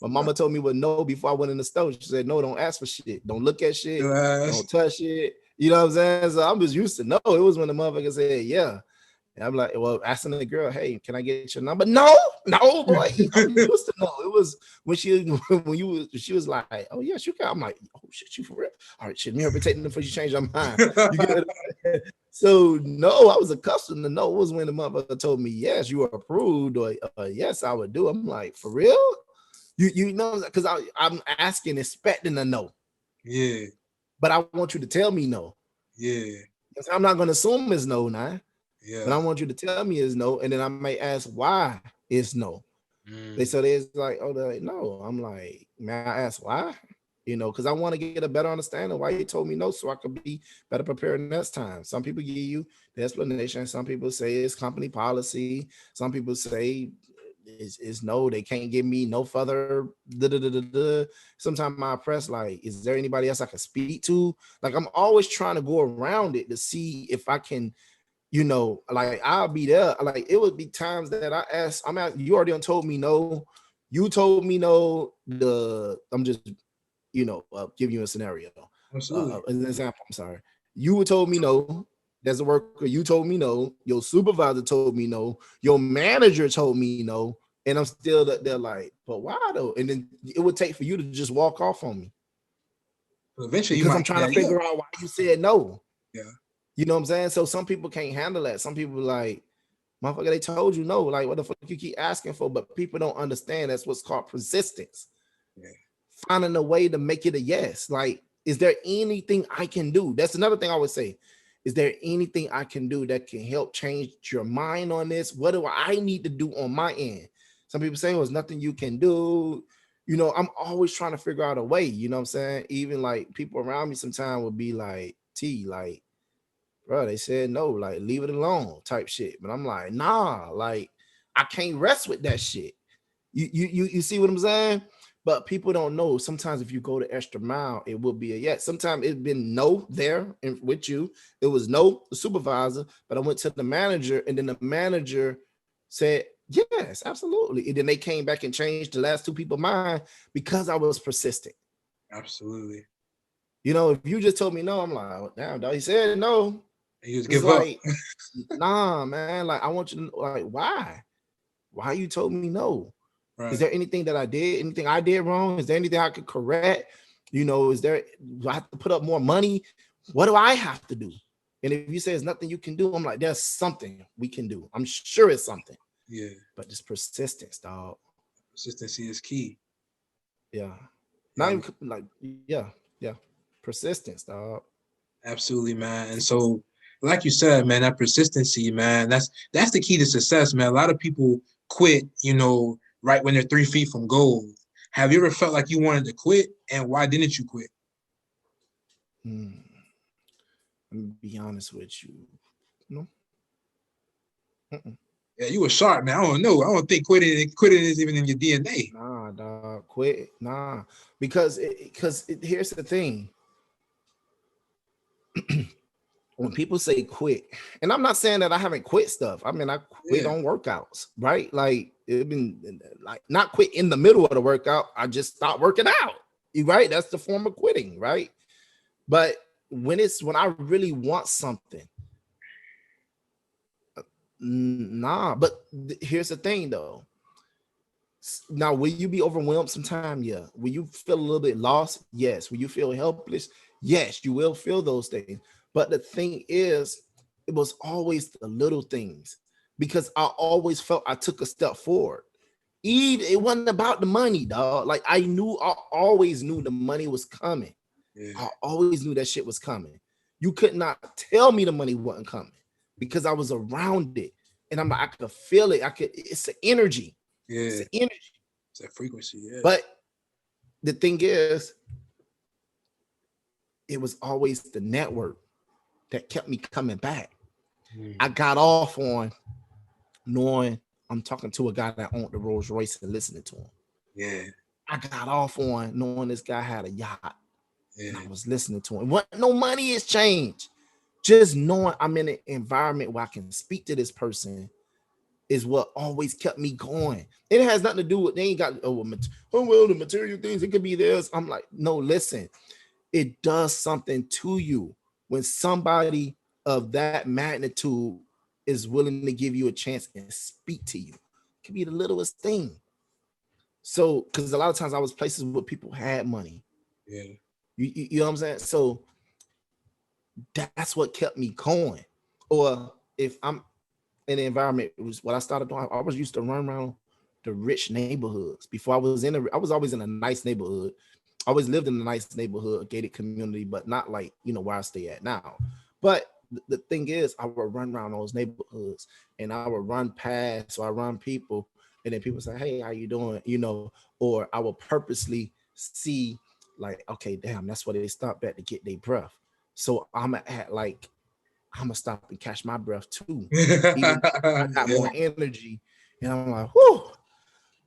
My mama told me what no before I went in the store. She said, no, don't ask for shit. Don't look at shit. Don't touch it. You know what I'm saying? So I'm just used to no. It was when the motherfucker said, yeah. And I'm like, well, asking the girl, hey, can I get your number? No, boy. I'm used to no. It was when she was like, oh yes, you can. I'm like, oh shit, you for real? All right, shit, me up taking them before you change your mind. You get it? So no, I was accustomed to no. It was when the motherfucker told me yes, you are approved, or yes, I would do. I'm like, for real? You know, because I'm asking, expecting a no. Yeah. but I want you to tell me no. Yeah. I'm not going to assume it's no now, but Yeah. I want you to tell me it's no, and then I may ask why it's no. They Mm. so there's like, oh, they're like, no. I'm like, may I ask why? Because I want to get a better understanding why you told me no, so I could be better prepared next time. Some people give you the explanation. Some people say it's company policy. Some people say it's no, they can't give me no further. Sometimes I press like, is there anybody else I can speak to? Like I'm always trying to go around it to see if I can, like I'll be there. Like it would be times that I ask, you already told me no. You told me no. I'm just, give you a scenario. Absolutely. As an example, I'm sorry. You would told me no. As a worker, you told me no. Your supervisor told me no. Your manager told me no. And I'm still they're like, but why though? And then it would take for you to just walk off on me Eventually, you because might I'm get trying to that. Yeah. figure out why you said no. Yeah. You know what I'm saying? So some people can't handle that. Some people like, motherfucker, they told you no. Like, what the fuck you keep asking for? But people don't understand that's what's called persistence. Yeah. Finding a way to make it a yes. Like, is there anything I can do? That's another thing I would say. Is there anything I can do that can help change your mind on this? What do I need to do on my end? Some people say, well, there's nothing you can do. I'm always trying to figure out a way. You know what I'm saying? Even like people around me sometimes would be like, like, bro, they said no, like leave it alone type shit. But I'm like, nah, like I can't rest with that shit. You see what I'm saying? But people don't know. Sometimes if you go the extra mile, it will be a yes. Sometimes it's been no there and with you. It was no, the supervisor, but I went to the manager, and then the manager said, yes, absolutely. And then they came back and changed the last two people's mind because I was persistent. Absolutely. If you just told me no, I'm like, oh, damn, dog. He said no. And you just It's give up. like, nah, man. Like, I want you to like, why? Why you told me no? Is Right. there anything that I did? Anything I did wrong? Is there anything I could correct? Do I have to put up more money? What do I have to do? And if you say there's nothing you can do, I'm like, there's something we can do. I'm sure it's something. Yeah. But just persistence, dog. Consistency is key. Yeah. Not Yeah. even like, yeah. Persistence, dog. Absolutely, man. And so, like you said, man, that persistency, man, that's the key to success, man. A lot of people quit, right when they're 3 feet from goal. Have you ever felt like you wanted to quit, and why didn't you quit? Hmm. Let me be honest with you. No. Mm-mm. Yeah, you were sharp, man. I don't know. I don't think quitting is even in your DNA. Nah, dog. Quit. Nah. Because here's the thing. When people say quit, and I'm not saying that I haven't quit stuff. I mean, I quit Yeah. on workouts, right? Like it been like not quit in the middle of the workout. I just stopped working out. Right? That's the form of quitting, right? But when I really want something, nah. But here's the thing, though. Now, will you be overwhelmed sometime? Yeah. Will you feel a little bit lost? Yes. Will you feel helpless? Yes, you will feel those things. But the thing is, it was always the little things because I always felt I took a step forward. Even it wasn't about the money, dog. Like I always knew the money was coming. Yeah. I always knew that shit was coming. You could not tell me the money wasn't coming because I was around it. And I could feel it. It's the energy. It's Yeah. the energy. It's that frequency. Yeah. But the thing is, it was always the network that kept me coming back. I got off on knowing I'm talking to a guy that owned the Rolls Royce and listening to him. Yeah. I got off on knowing this guy had a yacht. Yeah. And I was listening to him. What? No money has changed. Just knowing I'm in an environment where I can speak to this person is what always kept me going. It has nothing to do with, they ain't got, well, the material things, it could be theirs. I'm like, no, listen, it does something to you when somebody of that magnitude is willing to give you a chance and speak to you. It could be the littlest thing. So, because a lot of times I was places where people had money. Yeah. You know what I'm saying? So that's what kept me going. Or if I'm in the environment, it was what I started doing. I was used to run around the rich neighborhoods before I was I was always in a nice neighborhood. I always lived in a nice neighborhood, a gated community, but not like, you know, where I stay at now. But the thing is, I would run around those neighborhoods and I would run past, or I run people, and then people say, "Hey, how you doing?" You know, or I will purposely see like, okay, damn, that's where they stop at to get their breath. So I'm at like, I'm gonna stop and catch my breath too, even though I got Yeah. more energy. And I'm like, whoo,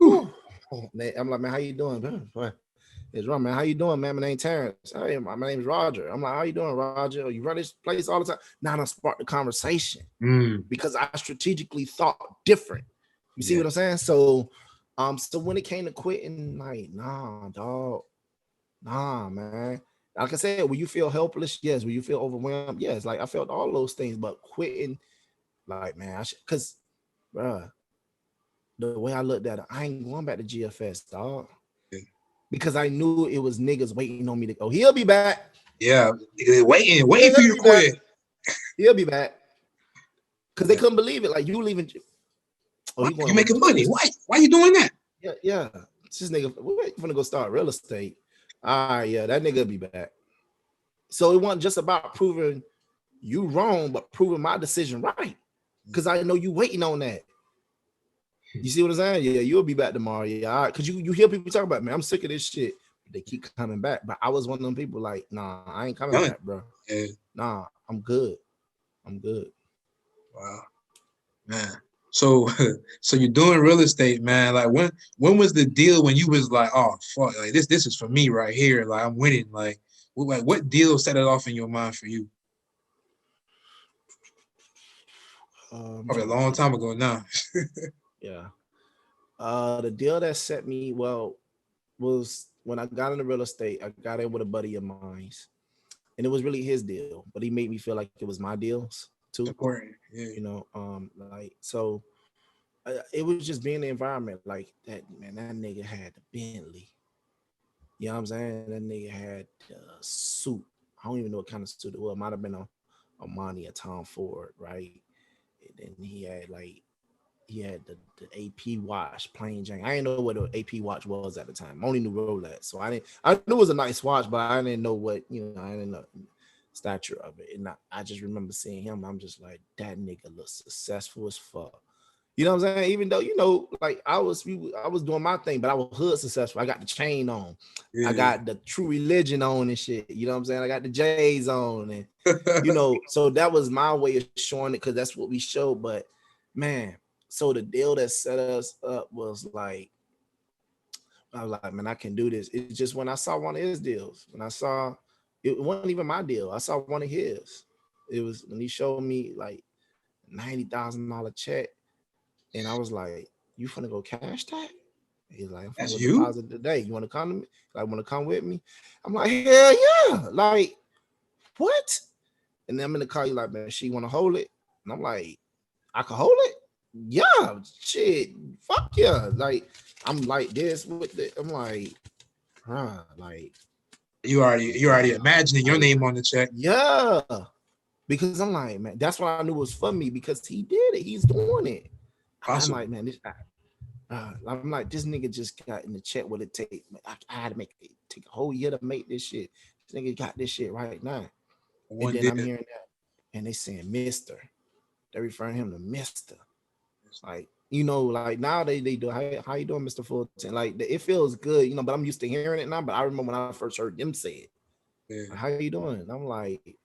whoo. I'm like, man, how you doing? Boy, it's wrong, man. How you doing, man? My name's Terrence. Hey, my name's Roger. I'm like, how you doing, Roger? Oh, you run this place all the time. Now I spark the conversation because I strategically thought different. You see what I'm saying? So, so when it came to quitting, like, nah, dog, nah, man. Like I said, will you feel helpless? Yes. Will you feel overwhelmed? Yes. Like I felt all those things, but quitting, like, man, because, bruh, the way I looked at it, I ain't going back to GFS, dog. Because I knew it was niggas waiting on me to go. He'll be back. Yeah, waiting for you to quit. He'll be back. Because they couldn't believe it. Like, you leaving. Oh, you making money? Why you doing that? Yeah. This nigga, we're gonna go start real estate. All right, yeah, that nigga be back. So it wasn't just about proving you wrong, but proving my decision right. Because I know you waiting on that. You see what I'm saying? Yeah, you'll be back tomorrow. Yeah, all right. Because you hear people talk about, man, I'm sick of this shit. They keep coming back. But I was one of them people like, nah, I ain't coming back, bro. Yeah. Nah, I'm good. Wow, man. So you're doing real estate, man. Like when was the deal when you was like, oh fuck, like this is for me right here. Like I'm winning. Like what deal set it off in your mind for you? Probably a long time ago now. Yeah. The deal that set me was when I got into real estate. I got in with a buddy of mine, and it was really his deal, but he made me feel like it was my deals too. Important. Yeah. You know, like so. It was just being in the environment like that. Man, that nigga had the Bentley. You know what I'm saying? That nigga had the suit. I don't even know what kind of suit it was. It might have been a Armani or Tom Ford, right? And then he had the AP watch, plain Jane. I didn't know what the AP watch was at the time. I only knew Rolex, so I knew it was a nice watch, but I didn't know what, I didn't know the stature of it. And I just remember seeing him. I'm just like, that nigga looks successful as fuck. You know what I'm saying? Even though, like I was doing my thing, but I was hood successful. I got the chain on. Yeah. I got the True Religion on and shit. You know what I'm saying? I got the J's on, and so that was my way of showing it because that's what we showed. But man, so the deal that set us up was like, I was like, man, I can do this. It's just when I saw one of his deals, when I saw it wasn't even my deal. I saw one of his. It was when he showed me like $90,000 check. And I was like, you finna go cash that? He's like, I'm finna go deposit today. You want to come to me? Like, want to come with me? I'm like, hell yeah. Like, what? And then I'm in the car. You like, man, she want to hold it? And I'm like, I can hold it? Yeah, shit. Fuck yeah. Like, I'm like this with it. I'm like, like. You already imagining your name on the check. Yeah. Because I'm like, man, that's what I knew was for me because he did it. He's doing it. Awesome. I'm like, man, I'm like, this nigga just got in the check what it take. I had to take a whole year to make this shit. This nigga got this shit right now. And then I'm hearing that, and they saying Mister. They're referring him to Mister. It's like, like now they do. How you doing, Mr. Fulton? Like it feels good, but I'm used to hearing it now. But I remember when I first heard them say it. Yeah. Like, how you doing? And I'm like.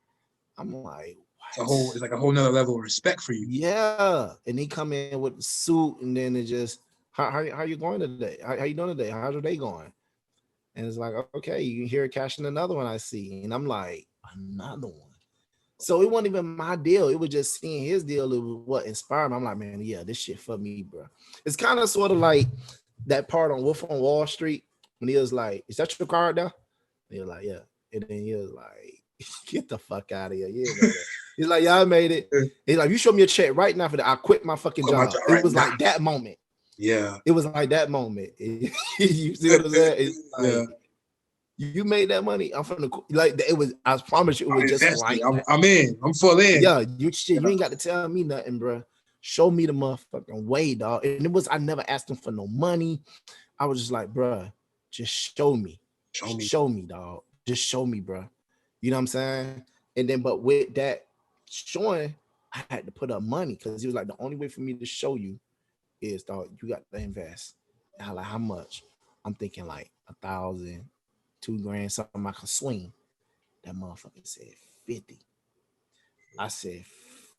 It's like a whole nother level of respect for you. Yeah. And he come in with the suit and then it just, how you going today? How you doing today? How's your day going? And it's like, okay, you hear cashing another one I see. And I'm like, another one. So it wasn't even my deal. It was just seeing his deal. It was what inspired me. I'm like, man, yeah, this shit for me, bro. It's kind of sort of like that part on Wolf on Wall Street when he was like, is that your card there? And he was like, yeah. And then he was like, get the fuck out of here. Yeah. He's like, yeah, I made it. He's like, you show me a check right now for that. I quit my fucking job. It was like that moment. Yeah. It was like that moment. You see what I'm saying? It's like, you made that money. I'm from the like it was. I promise you, it was just like I'm in. I'm full in. Yeah, you ain't got to tell me nothing, bro. Show me the motherfucking way, dog. And I never asked him for no money. I was just like, bro, just show me. Show me. Show me, dog. Just show me, bro. You know what I'm saying? And then, but with that showing, I had to put up money because he was like, the only way for me to show you is, dog, you got to invest. And I like, how much? I'm thinking like 1,000, $2,000, something I could swing. That motherfucker said 50. I said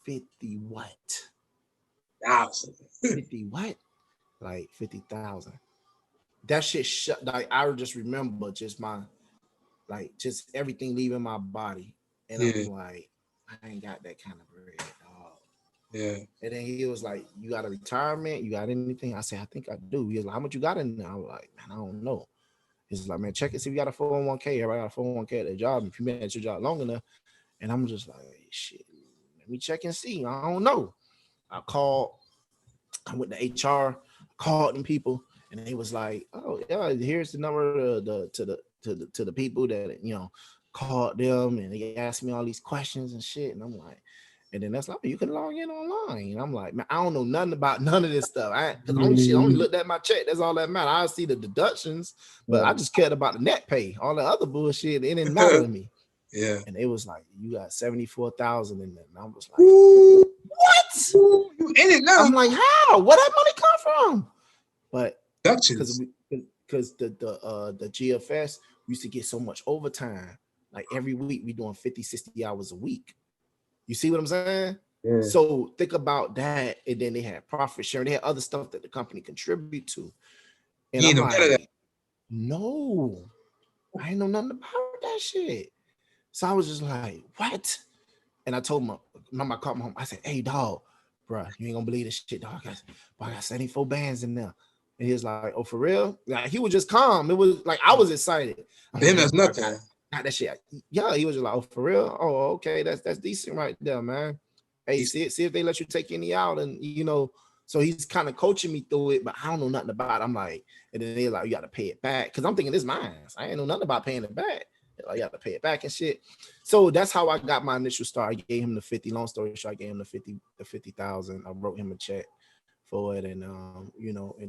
50 what? 50 what? Like 50,000. That shit shut. Like I just remember just my, like just everything leaving my body, and I'm like, I ain't got that kind of bread, dog. Yeah. And then he was like, "You got a retirement? You got anything?" I said, "I think I do." He was like, "How much you got in there?" I was like, "Man, I don't know." He's like, "Man, check it. See if you got a 401k. Everybody got a 401k at their job. If you been at your job long enough." And I'm just like, "Shit, let me check and see. I don't know." I called. I went to HR, called them people, and they was like, "Oh yeah, here's the number to the people that called them, and they asked me all these questions and shit." And I'm like, and then that's like, "You can log in online." And I'm like, "Man, I don't know nothing about none of this stuff. I only looked at my check. That's all that matters. I see the deductions, but I just cared about the net pay. All the other bullshit, it didn't matter to me." Yeah. And it was like, "You got 74,000 in there." And I was like, Ooh, "What? You in it now?" I'm like, "How? Where that money come from?" But Because the GFS, we used to get so much overtime. Like every week we doing 50, 60 hours a week. You see what I'm saying? Yeah. So think about that. And then they had profit sharing. They had other stuff that the company contribute to. And I'm like, no, I ain't know nothing about that shit. So I was just like, what? And I told my mom, I called my home. I said, "Hey, dog, bro, you ain't gonna believe this shit, dog. I got 74 bands in there." And he was like, "Oh, for real?" Like he was just calm. It was like I was excited. Him, that's nothing. Got that shit. Yeah, he was just like, "Oh, for real? Oh, okay, that's decent right there, man. Hey, see if they let you take any out." And so he's kind of coaching me through it, but I don't know nothing about it. I'm like, and then they're like, "You got to pay it back," because I'm thinking this mine. I ain't know nothing about paying it back. I got to pay it back and shit. So that's how I got my initial start. I gave him the 50. Long story short, I gave him the 50,000. I wrote him a check for it, and and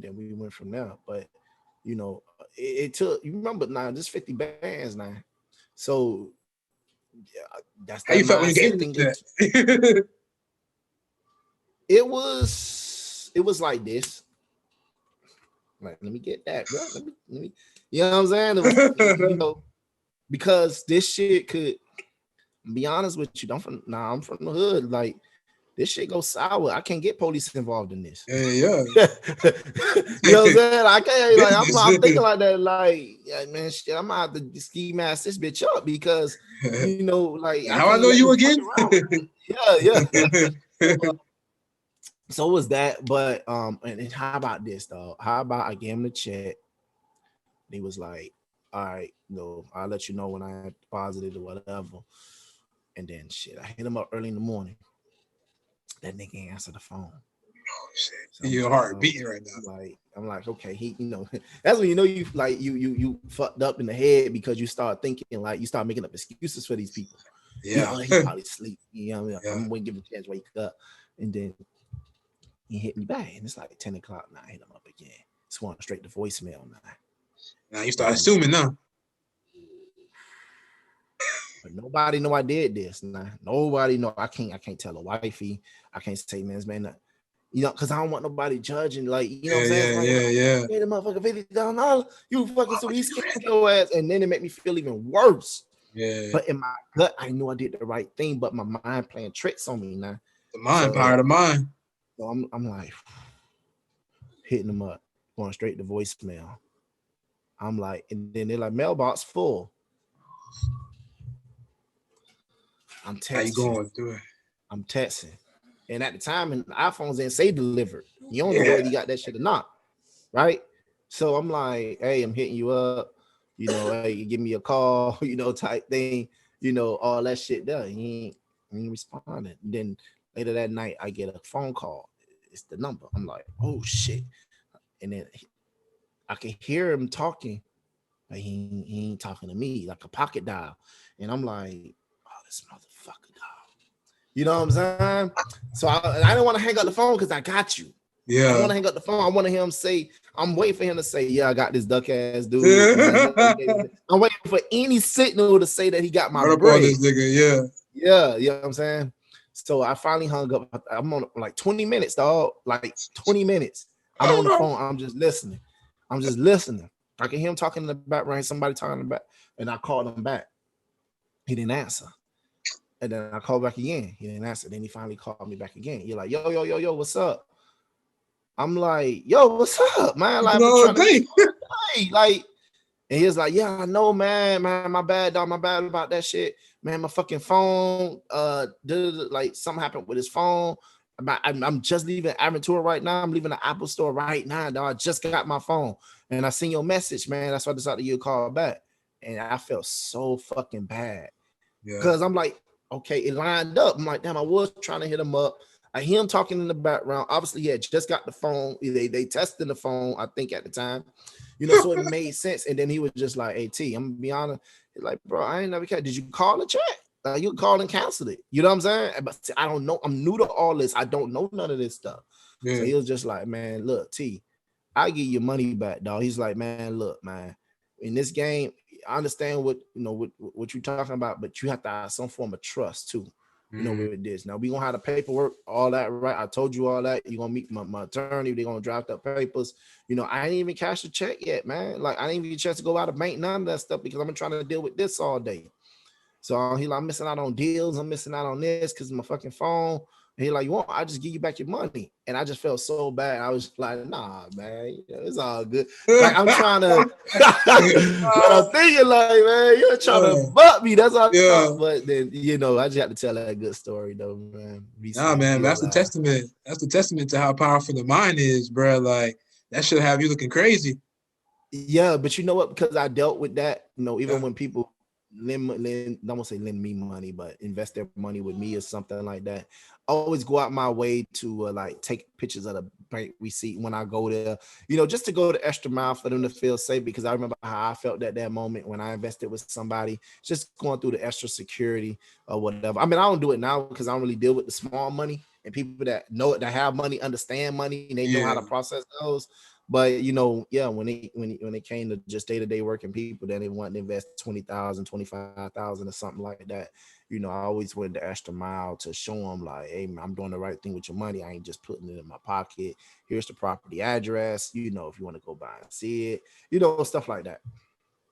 then we went from there. But it took. You remember now? This 50 bands now. So yeah, that's how you felt when you gave him that? It was like this. Like, let me get that, bro. Let me. You know what I'm saying? It was, because this shit could be honest with you. I'm from the hood. Like this shit goes sour. I can't get police involved in this. Yeah. You know what I'm saying? I can't. Like I'm thinking like that. Like, yeah, man, shit. I'm gonna have to ski mask this bitch up because like how I know you again? Yeah. So was that, but and how about this though? How about I gave him the check? He was like, "All right, I'll let you know when I deposited or whatever." And then shit, I hit him up early in the morning. That nigga ain't answer the phone. Oh shit! So your heart beating right now. I'm like, okay, he, that's when you fucked up in the head because you start thinking like you start making up excuses for these people. Yeah, he probably sleep. I'm gonna give him a chance to wake up, and then he hit me back, and it's like 10 o'clock now. I hit him up again. It's going straight to voicemail now. Now you start assuming now. But nobody know I did this. Nah, nobody know. I can't tell a wifey. I can't say, man, because I don't want nobody judging. Like, what I'm saying? Yeah. Hey, the motherfucker $50,000. You fucking so he's scared your ass, and then it made me feel even worse. Yeah. But in my gut, I knew I did the right thing, but my mind playing tricks on me now. The mind, power of the mind. So I'm like hitting them up, going straight to voicemail. I'm like, and then they're like, mailbox full. I'm texting. How you going through it? I'm texting. And at the time, and the iPhones didn't say delivered. You don't know whether you got that shit or not. Right? So I'm like, hey, I'm hitting you up. Hey, you give me a call, type thing, all that shit there. He ain't responding. And then later that night, I get a phone call. It's the number. I'm like, oh shit. And then I can hear him talking. Like he ain't talking to me, like a pocket dial. And I'm like, oh, this motherfucker, dog. You know what I'm saying? So I didn't want to hang up the phone because I got you. Yeah. I want to hang up the phone. I want to hear him say, I'm waiting for him to say, yeah, I got this duck ass dude. I'm waiting for any signal to say that he got my Run up on bread. this nigga, yeah. Yeah, you know what I'm saying? So I finally hung up. I'm on like 20 minutes, dog. Like 20 minutes. I'm on the phone. I'm just listening. I can hear him talking in the background, somebody talking in the back, and I called him back. He didn't answer. And then I called back again. He didn't answer. Then he finally called me back again. You're like, yo, what's up? I'm like, yo, what's up, man? Like, I've been trying to get you all day. Like, and he was like, yeah, I know, man, my bad, dog, my bad about that shit. Man, my fucking phone, like something happened with his phone. I'm just leaving Aventura right now. I'm leaving the Apple store right now, dog. I just got my phone. And I seen your message, man. That's why I decided you call back. And I felt so fucking bad. Because I'm like, okay, it lined up. I'm like, damn, I was trying to hit him up. I hear him talking in the background. Obviously, he had just got the phone. They tested the phone, I think, at the time. You know, so it made sense. And then he was just like, hey, T, I'm gonna be honest. He's like, bro, I ain't never catch. Did you call the chat? You called and canceled it. You know what I'm saying? But see, I don't know. I'm new to all this. I don't know none of this stuff. So he was just like, man, look, T, I give you money back, dog. He's like, man, look, man, in this game, I understand what what you're talking about, but you have to have some form of trust too. You know, with this. Now we gonna have the paperwork, all that, right? I told you all that. You're gonna meet my attorney, they're gonna draft up papers. You know, I ain't even cashed a check yet, man. Like, I didn't even get a chance to go out of bank, none of that stuff, because I'm trying to deal with this all day. So he like, I'm missing out on deals, I'm missing out on this because of my fucking phone. And he like, you want, I just give you back your money. And I just felt so bad. I was like, nah, man, it's all good. Like, I'm trying to, but I'm thinking like, man, you're trying to butt me. That's all I thought. But then, you know, I just have to tell that good story though, man. Nah, man, that's the testament. That's the testament to how powerful the mind is, bro. Like, that should have you looking crazy. Yeah, but you know what? Because I dealt with that, you know, even when people lend, I won't say lend me money, but invest their money with me or something like that. I always go out my way to like take pictures of the bank receipt when I go there, you know, just to go the extra mile for them to feel safe, because I remember how I felt at that moment when I invested with somebody, just going through the extra security or whatever. I mean, I don't do it now because I don't really deal with the small money, and people that know it, that have money, understand money, and they know how to process those. But you know, yeah, when it came to just day-to-day working people that they want to invest 20,000, 25,000 or something like that, you know, I always went the extra mile to show them like, hey man, I'm doing the right thing with your money. I ain't just putting it in my pocket. Here's the property address, you know, if you want to go by and see it, you know, stuff like that.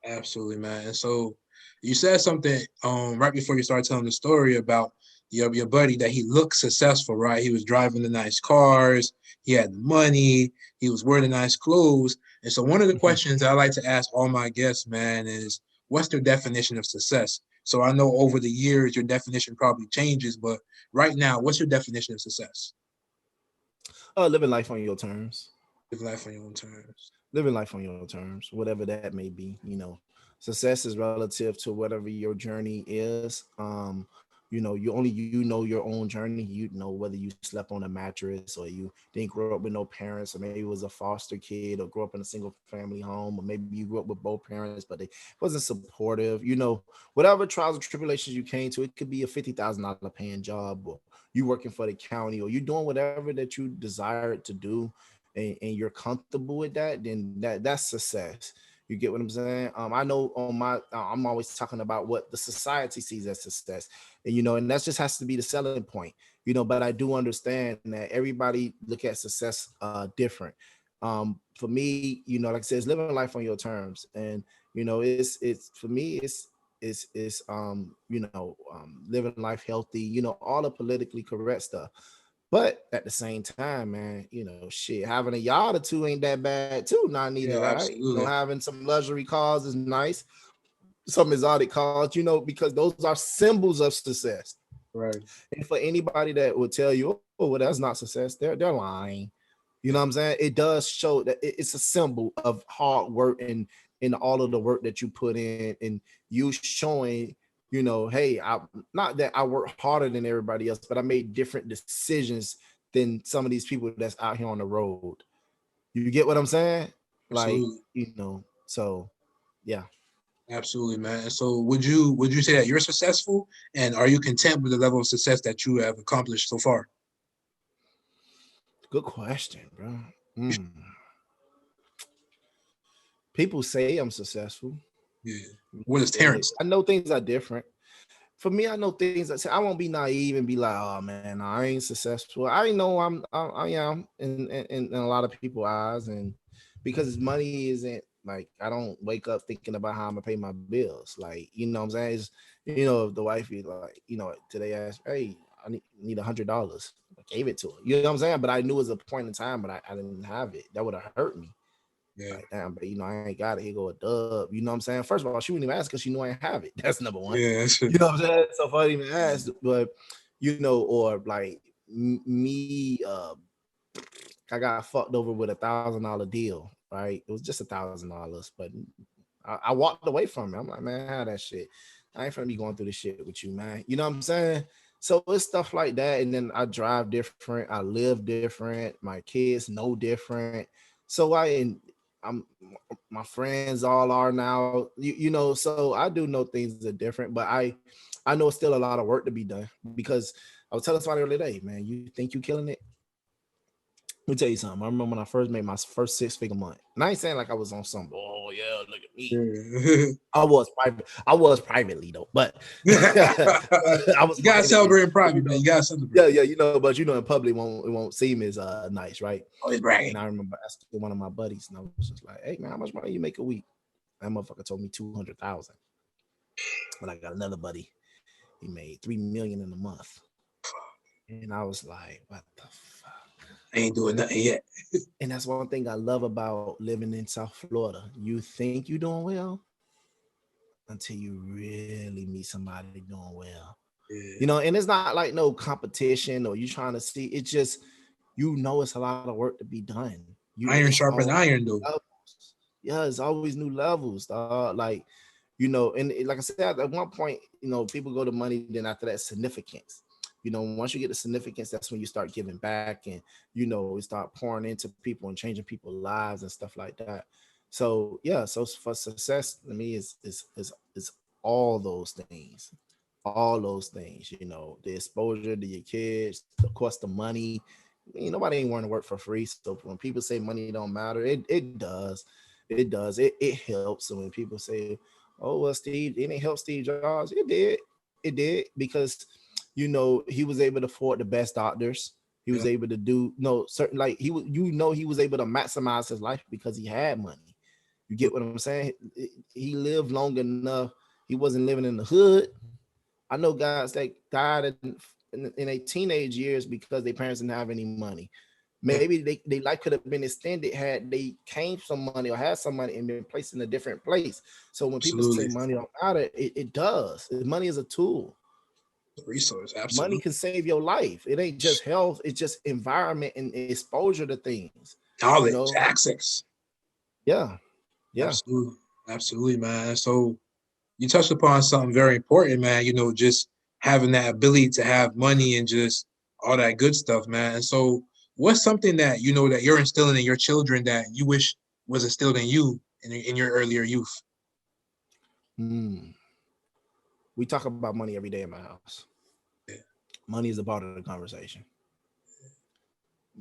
Absolutely, man. And so you said something right before you started telling the story about your buddy, that he looked successful, right? He was driving the nice cars, he had money, he was wearing the nice clothes. And so one of the questions I like to ask all my guests, man, is what's their definition of success? So I know over the years your definition probably changes, but right now, what's your definition of success? Living life on your terms. Living life on your own terms. Living life on your terms, whatever that may be. You know, success is relative to whatever your journey is. You know, you know your own journey. You know whether you slept on a mattress or you didn't grow up with no parents, or maybe you was a foster kid or grew up in a single family home, or maybe you grew up with both parents but they wasn't supportive. You know, whatever trials and tribulations you came to, it could be a $50,000 paying job, or you working for the county, or you doing whatever that you desire to do, and you're comfortable with that, then that's success. You get what I'm saying? I know on my, I'm always talking about what the society sees as success, and you know, and that just has to be the selling point, you know. But I do understand that everybody look at success different. For me, you know, like I said, it's living life on your terms, and you know, it's for me, it's living life healthy, you know, all the politically correct stuff. But at the same time, man, you know, shit, having a yacht or two ain't that bad too. Not neither, right? You know, Absolutely. having some luxury cars is nice. Some exotic cars, you know, because those are symbols of success. Right. And for anybody that would tell you, oh, well, that's not success, they're lying. You know what I'm saying? It does show that it's a symbol of hard work and in all of the work that you put in, and you showing, you know, hey, I not that I work harder than everybody else, but I made different decisions than some of these people that's out here on the road. You get what I'm saying? Like, Absolutely. you know, so yeah. Absolutely, man. And so would you say that you're successful, and are you content with the level of success that you have accomplished so far? Good question, bro. Mm. People say I'm successful. Yeah. What is Terrence? I know things are different. For me, I know things that say I won't be naive and be like, oh man, I ain't successful. I know I am in a lot of people's eyes, and because money isn't like I don't wake up thinking about how I'm gonna pay my bills. Like, you know what I'm saying? It's, you know, if the wife is like, you know, today asked, hey, I need $100. I gave it to her. You know what I'm saying? But I knew it was a point in time, but I didn't have it. That would have hurt me. Yeah. Like, damn, but you know, I ain't got it. Here go a dub. You know what I'm saying? First of all, she wouldn't even ask because she knew I ain't have it. That's number one. Yeah. You know what I'm saying? So if I didn't even ask, but you know, or like me, I got fucked over with $1,000 deal, right? It was just $1,000, but I walked away from it. I'm like, man, how that shit. I ain't finna be going through this shit with you, man. You know what I'm saying? So it's stuff like that. And then I drive different. I live different. My kids know different. So I'm my friends all are now, you know, so I do know things are different, but I know it's still a lot of work to be done because I was telling somebody the other day, man, you think you killing it? Let me tell you something. I remember when I first made my first 6-figure month, and I ain't saying like I was on some, oh yeah, look at me. Yeah. I was privately though, but I was. You gotta celebrate in private, man. You gotta celebrate. Yeah, you know, but you know, in public it won't seem as nice, right? Always bragging. And I remember asking one of my buddies, and I was just like, "Hey man, how much money you make a week?" That motherfucker told me 200,000. But I got another buddy, he made 3 million in a month, and I was like, "What the fuck?" I ain't doing nothing yet. And that's one thing I love about living in South Florida. You think you're doing well until you really meet somebody doing well. Yeah. You know, and it's not like no competition or you trying to see. It's just, you know, it's a lot of work to be done. Iron sharpens iron, though. Yeah, it's always new levels. Like, you know, and like I said, at one point, you know, people go to money, then after that, significance. You know, once you get the significance, that's when you start giving back and, you know, we start pouring into people and changing people's lives and stuff like that. So yeah, so for success to me is all those things. All those things, you know, the exposure to your kids, of course, the money. Nobody ain't want to work for free. So when people say money don't matter, it does. It does. It helps. So when people say, oh, well, Steve, it didn't help Steve Jobs, it did. It did because, you know, he was able to afford the best doctors. He was able to do certain, like he was able to maximize his life because he had money. You get what I'm saying? He lived long enough. He wasn't living in the hood. I know guys that died in their teenage years because their parents didn't have any money. Maybe they life could have been extended had they came some money or had some money and been placed in a different place. So when people say money don't matter, it does. Money is a tool. Resource, absolutely. Money can save your life. It ain't just health, it's just environment and exposure to things. Knowledge, access. Yeah. Absolutely, man. So you touched upon something very important, man. You know, just having that ability to have money and just all that good stuff, man. And so what's something that, you know, that you're instilling in your children that you wish was instilled in you in your earlier youth? We talk about money every day in my house. Yeah. Money is a part of the conversation.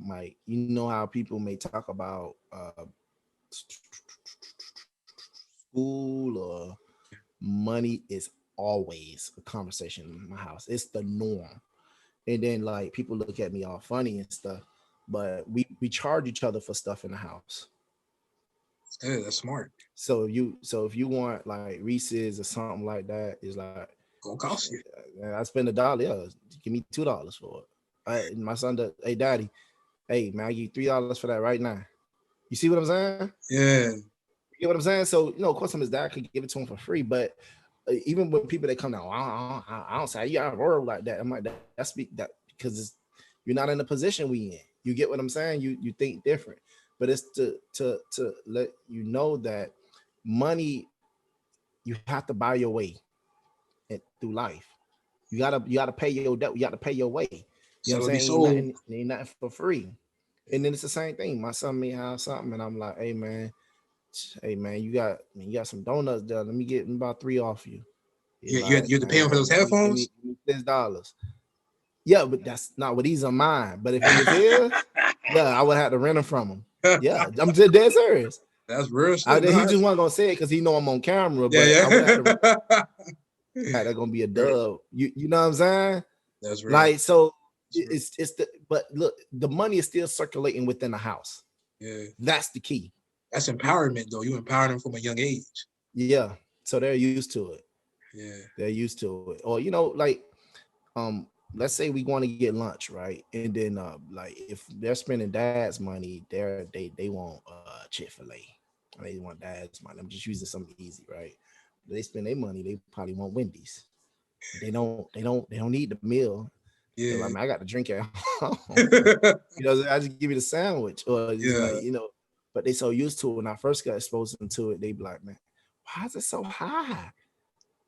Like, you know how people may talk about school or money is always a conversation in my house. It's the norm. And then like people look at me all funny and stuff, but we charge each other for stuff in the house. Yeah, that's smart. So if you want like Reese's or something like that, it's like gonna cost you. I spend $1. Yeah, give me $2 for it. My son does, hey daddy, hey man, I give you $3 for that right now. You see what I'm saying? Yeah. You get what I'm saying? So, you know, of course, his dad could give it to him for free, but even when people that come down, I don't say you out of world like that. I'm like that's because you're not in the position we in. You get what I'm saying? You think different, but it's to let you know that money, you have to buy your way through life. You gotta pay your debt. You gotta pay your way. You know what I'm saying? Ain't nothing for free. And then it's the same thing. My son may have something, and I'm like, hey man, you got some donuts there. Let me get about 3 off you. You have to pay him for those headphones? $6. Yeah, but that's not what these are mine. But if it was his, yeah, I would have to rent them from him. Yeah, I'm just dead serious. That's real shit. No, He just wasn't gonna say it because he know I'm on camera, yeah, but I would have to yeah. that's gonna be a dub. You know what I'm saying? That's real. Like, so That's real. it's the but look, the money is still circulating within the house. Yeah. That's the key. That's empowerment, though. You empower them from a young age. Yeah. So they're used to it. Yeah. They're used to it. Or like um let's say we want to get lunch, right? And then like if they're spending dad's money, they want Chick-fil-A. They want dad's money. I'm just using something easy, right? They spend their money, they probably want Wendy's. They don't need the meal. They're like, Yeah. man, I got to drink at home. I just give you the sandwich, or just Yeah. like, but they so used to it. When I first got exposed to it, they be like, man, why is it so high?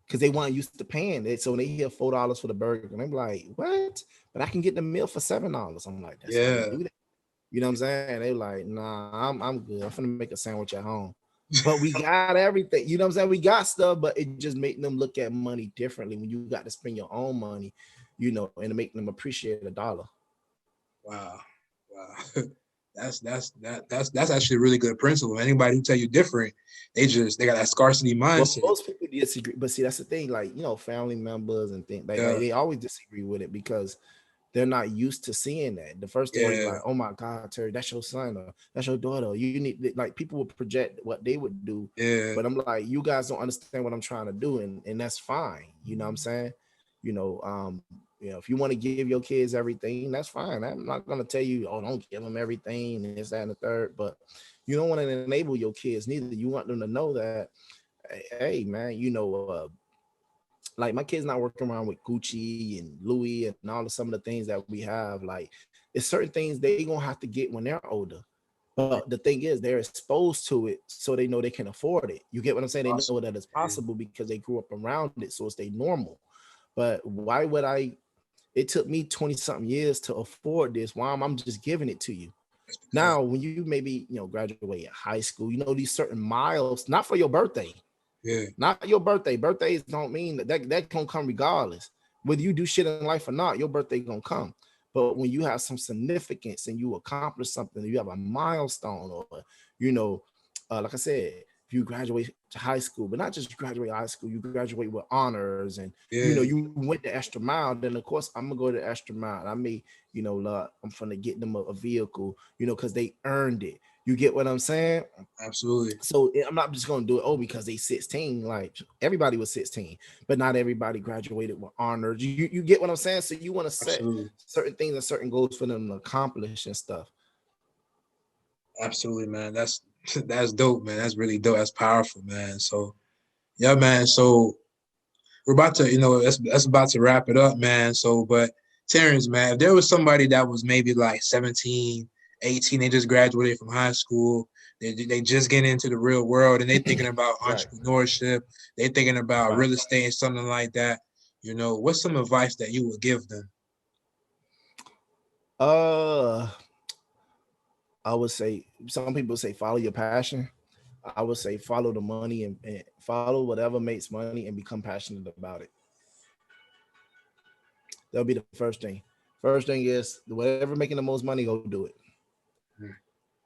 Because they weren't used to paying it. So when they hear $4 for the burger, and I'm like, what? But I can get the meal for $7. I'm like, that's how they Yeah. do that. You know what I'm saying? And they like, nah, I'm good. I'm finna make a sandwich at home. But we got everything. You know what I'm saying? We got stuff, but it just make them look at money differently when you got to spend your own money, and to make them appreciate $1. Wow. Wow. That's actually a really good principle. Anybody who tell you different, they got that scarcity mindset. Well, most people disagree, but see, that's the thing. Like, family members and things like they always disagree with it because they're not used to seeing that. The first thing is like, oh my God, Terry, that's your son or that's your daughter. You need, like, people will project what they would do. Yeah. But I'm like, you guys don't understand what I'm trying to do, and that's fine. You know what I'm saying? If you want to give your kids everything, that's fine. I'm not gonna tell you, oh, don't give them everything and this, that, and the third. But you don't want to enable your kids neither. You want them to know that, hey, man, like my kids not working around with Gucci and Louis and all of some of the things that we have. Like, it's certain things they gonna have to get when they're older. But the thing is, they're exposed to it, so they know they can afford it. You get what I'm saying? They know that it's possible because they grew up around it, so it's their normal. But why would I? It took me 20 something years to afford this. Why I'm just giving it to you. Now, when you maybe graduate high school, these certain miles, not for your birthday. Yeah. Not your birthday. Birthdays don't mean that gonna come regardless. Whether you do shit in life or not, your birthday gonna come. But when you have some significance and you accomplish something, you have a milestone, or like I said, if you graduate high school, but not just graduate high school, you graduate with honors, and you went the extra mile. Then of course I'm gonna go the extra mile. I may, I'm gonna get them a vehicle, because they earned it. You get what I'm saying? Absolutely. So I'm not just going to do it, because they 16. Like, everybody was 16, but not everybody graduated with honors. You get what I'm saying? So you want to set certain things and certain goals for them to accomplish and stuff. Absolutely, man. That's dope, man. That's really dope. That's powerful, man. So, yeah, man. So we're about to, that's about to wrap it up, man. So, but Terrence, man, if there was somebody that was maybe like 17, 18, they just graduated from high school, they just get into the real world, and they thinking about entrepreneurship, they thinking about real estate and something like that. What's some advice that you would give them? I would say, some people say follow your passion. I would say follow the money and follow whatever makes money and become passionate about it. That'll be the first thing. First thing is, whatever making the most money, go do it.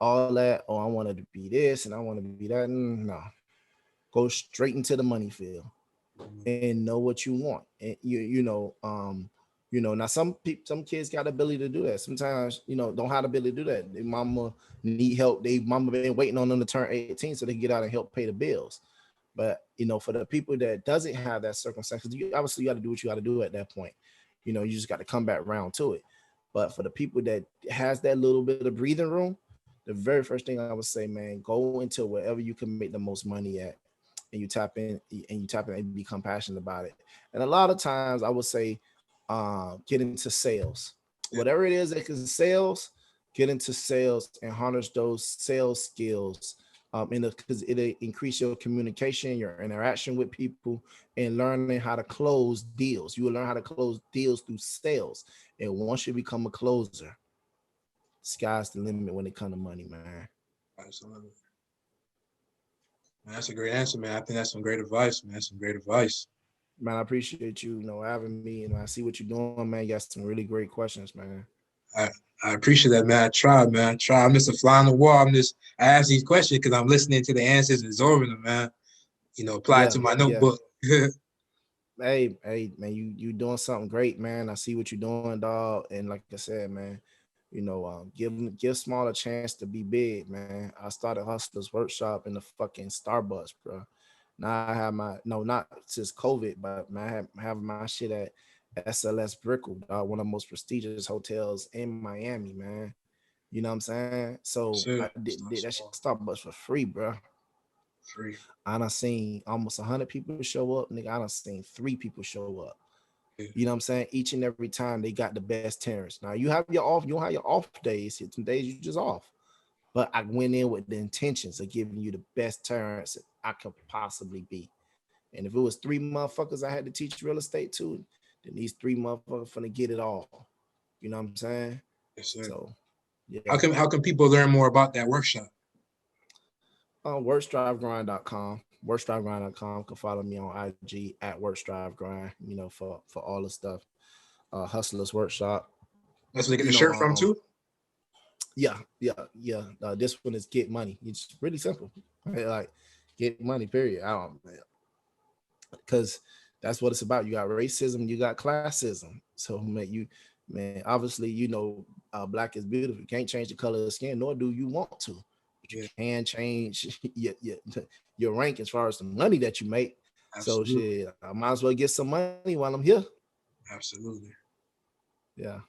All that, I wanted to be this and I want to be that. No, go straight into the money field and know what you want. And now some kids got the ability to do that. Sometimes, don't have the ability to do that. Their mama need help. They mama been waiting on them to turn 18 so they can get out and help pay the bills. But, for the people that doesn't have that circumstance, because obviously you got to do what you got to do at that point. You just got to come back around to it. But for the people that has that little bit of breathing room, the very first thing I would say, man, go into wherever you can make the most money at, and you tap in and become passionate about it. And a lot of times I would say, get into sales. Whatever it is that is sales, get into sales and harness those sales skills. Because it'll increase your communication, your interaction with people, and learning how to close deals. You will learn how to close deals through sales. And once you become a closer, sky's the limit when it comes to money, man. Absolutely. Man, that's a great answer, man. I think that's some great advice, man. That's some great advice. Man, I appreciate you, having me, and I see what you're doing, man. You got some really great questions, man. I appreciate that, man. I try, man. I try. I'm just a fly on the wall. I ask these questions because I'm listening to the answers and absorbing them, man. Apply it Yeah, to my yeah. notebook. Hey, man, you doing something great, man. I see what you're doing, dog. And like I said, man, give small a chance to be big, man. I started Hustlers Workshop in the fucking Starbucks, bro. Now I have my no, not since COVID, but man, I have my shit at SLS Brickell, dog, one of the most prestigious hotels in Miami, man. You know what I'm saying? So Sure. I did that shit Starbucks for free, bro. Free. I done seen almost 100 people show up, nigga. I done seen 3 people show up. Yeah. You know what I'm saying? Each and every time they got the best Terrence. Now you have your off, you don't have your off days. Some days you just off. But I went in with the intentions of giving you the best Terrence I could possibly be. And if it was 3 motherfuckers I had to teach real estate to, then these 3 motherfuckers finna get it all. You know what I'm saying? Yes, sir. So How yeah. can people learn more about that workshop? WorkStriveGrind.com. WorkStriveGrind.com. Can follow me on IG at WorkStriveGrind, for all the stuff. Hustlers Workshop. That's where they get the shirt from too? Yeah. This one is get money. It's really simple. Right? Like get money, period. I don't, because that's what it's about. You got racism, you got classism. So obviously, black is beautiful. You can't change the color of the skin, nor do you want to. But you can change your rank as far as the money that you make. Absolutely. So shit, I might as well get some money while I'm here. Absolutely. Yeah.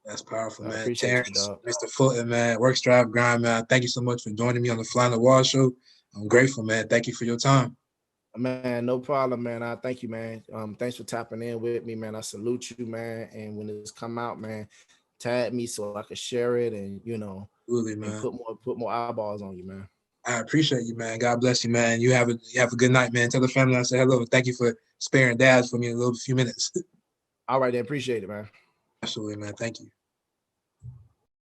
That's powerful, man. Terrence, Mr. Fulton, man. Work, strive, grind, man. Thank you so much for joining me on the Fly on the Wall show. I'm grateful, man. Thank you for your time. Man, no problem, man. I thank you, man. Thanks for tapping in with me, man. I salute you, man. And when it's come out, man, tag me so I can share it and Absolutely, man. And put more eyeballs on you, man. I appreciate you, man. God bless you, man. You have a good night, man. Tell the family I say hello. Thank you for sparing dad for me a few minutes. All right, then. Appreciate it, man. Absolutely, man. Thank you.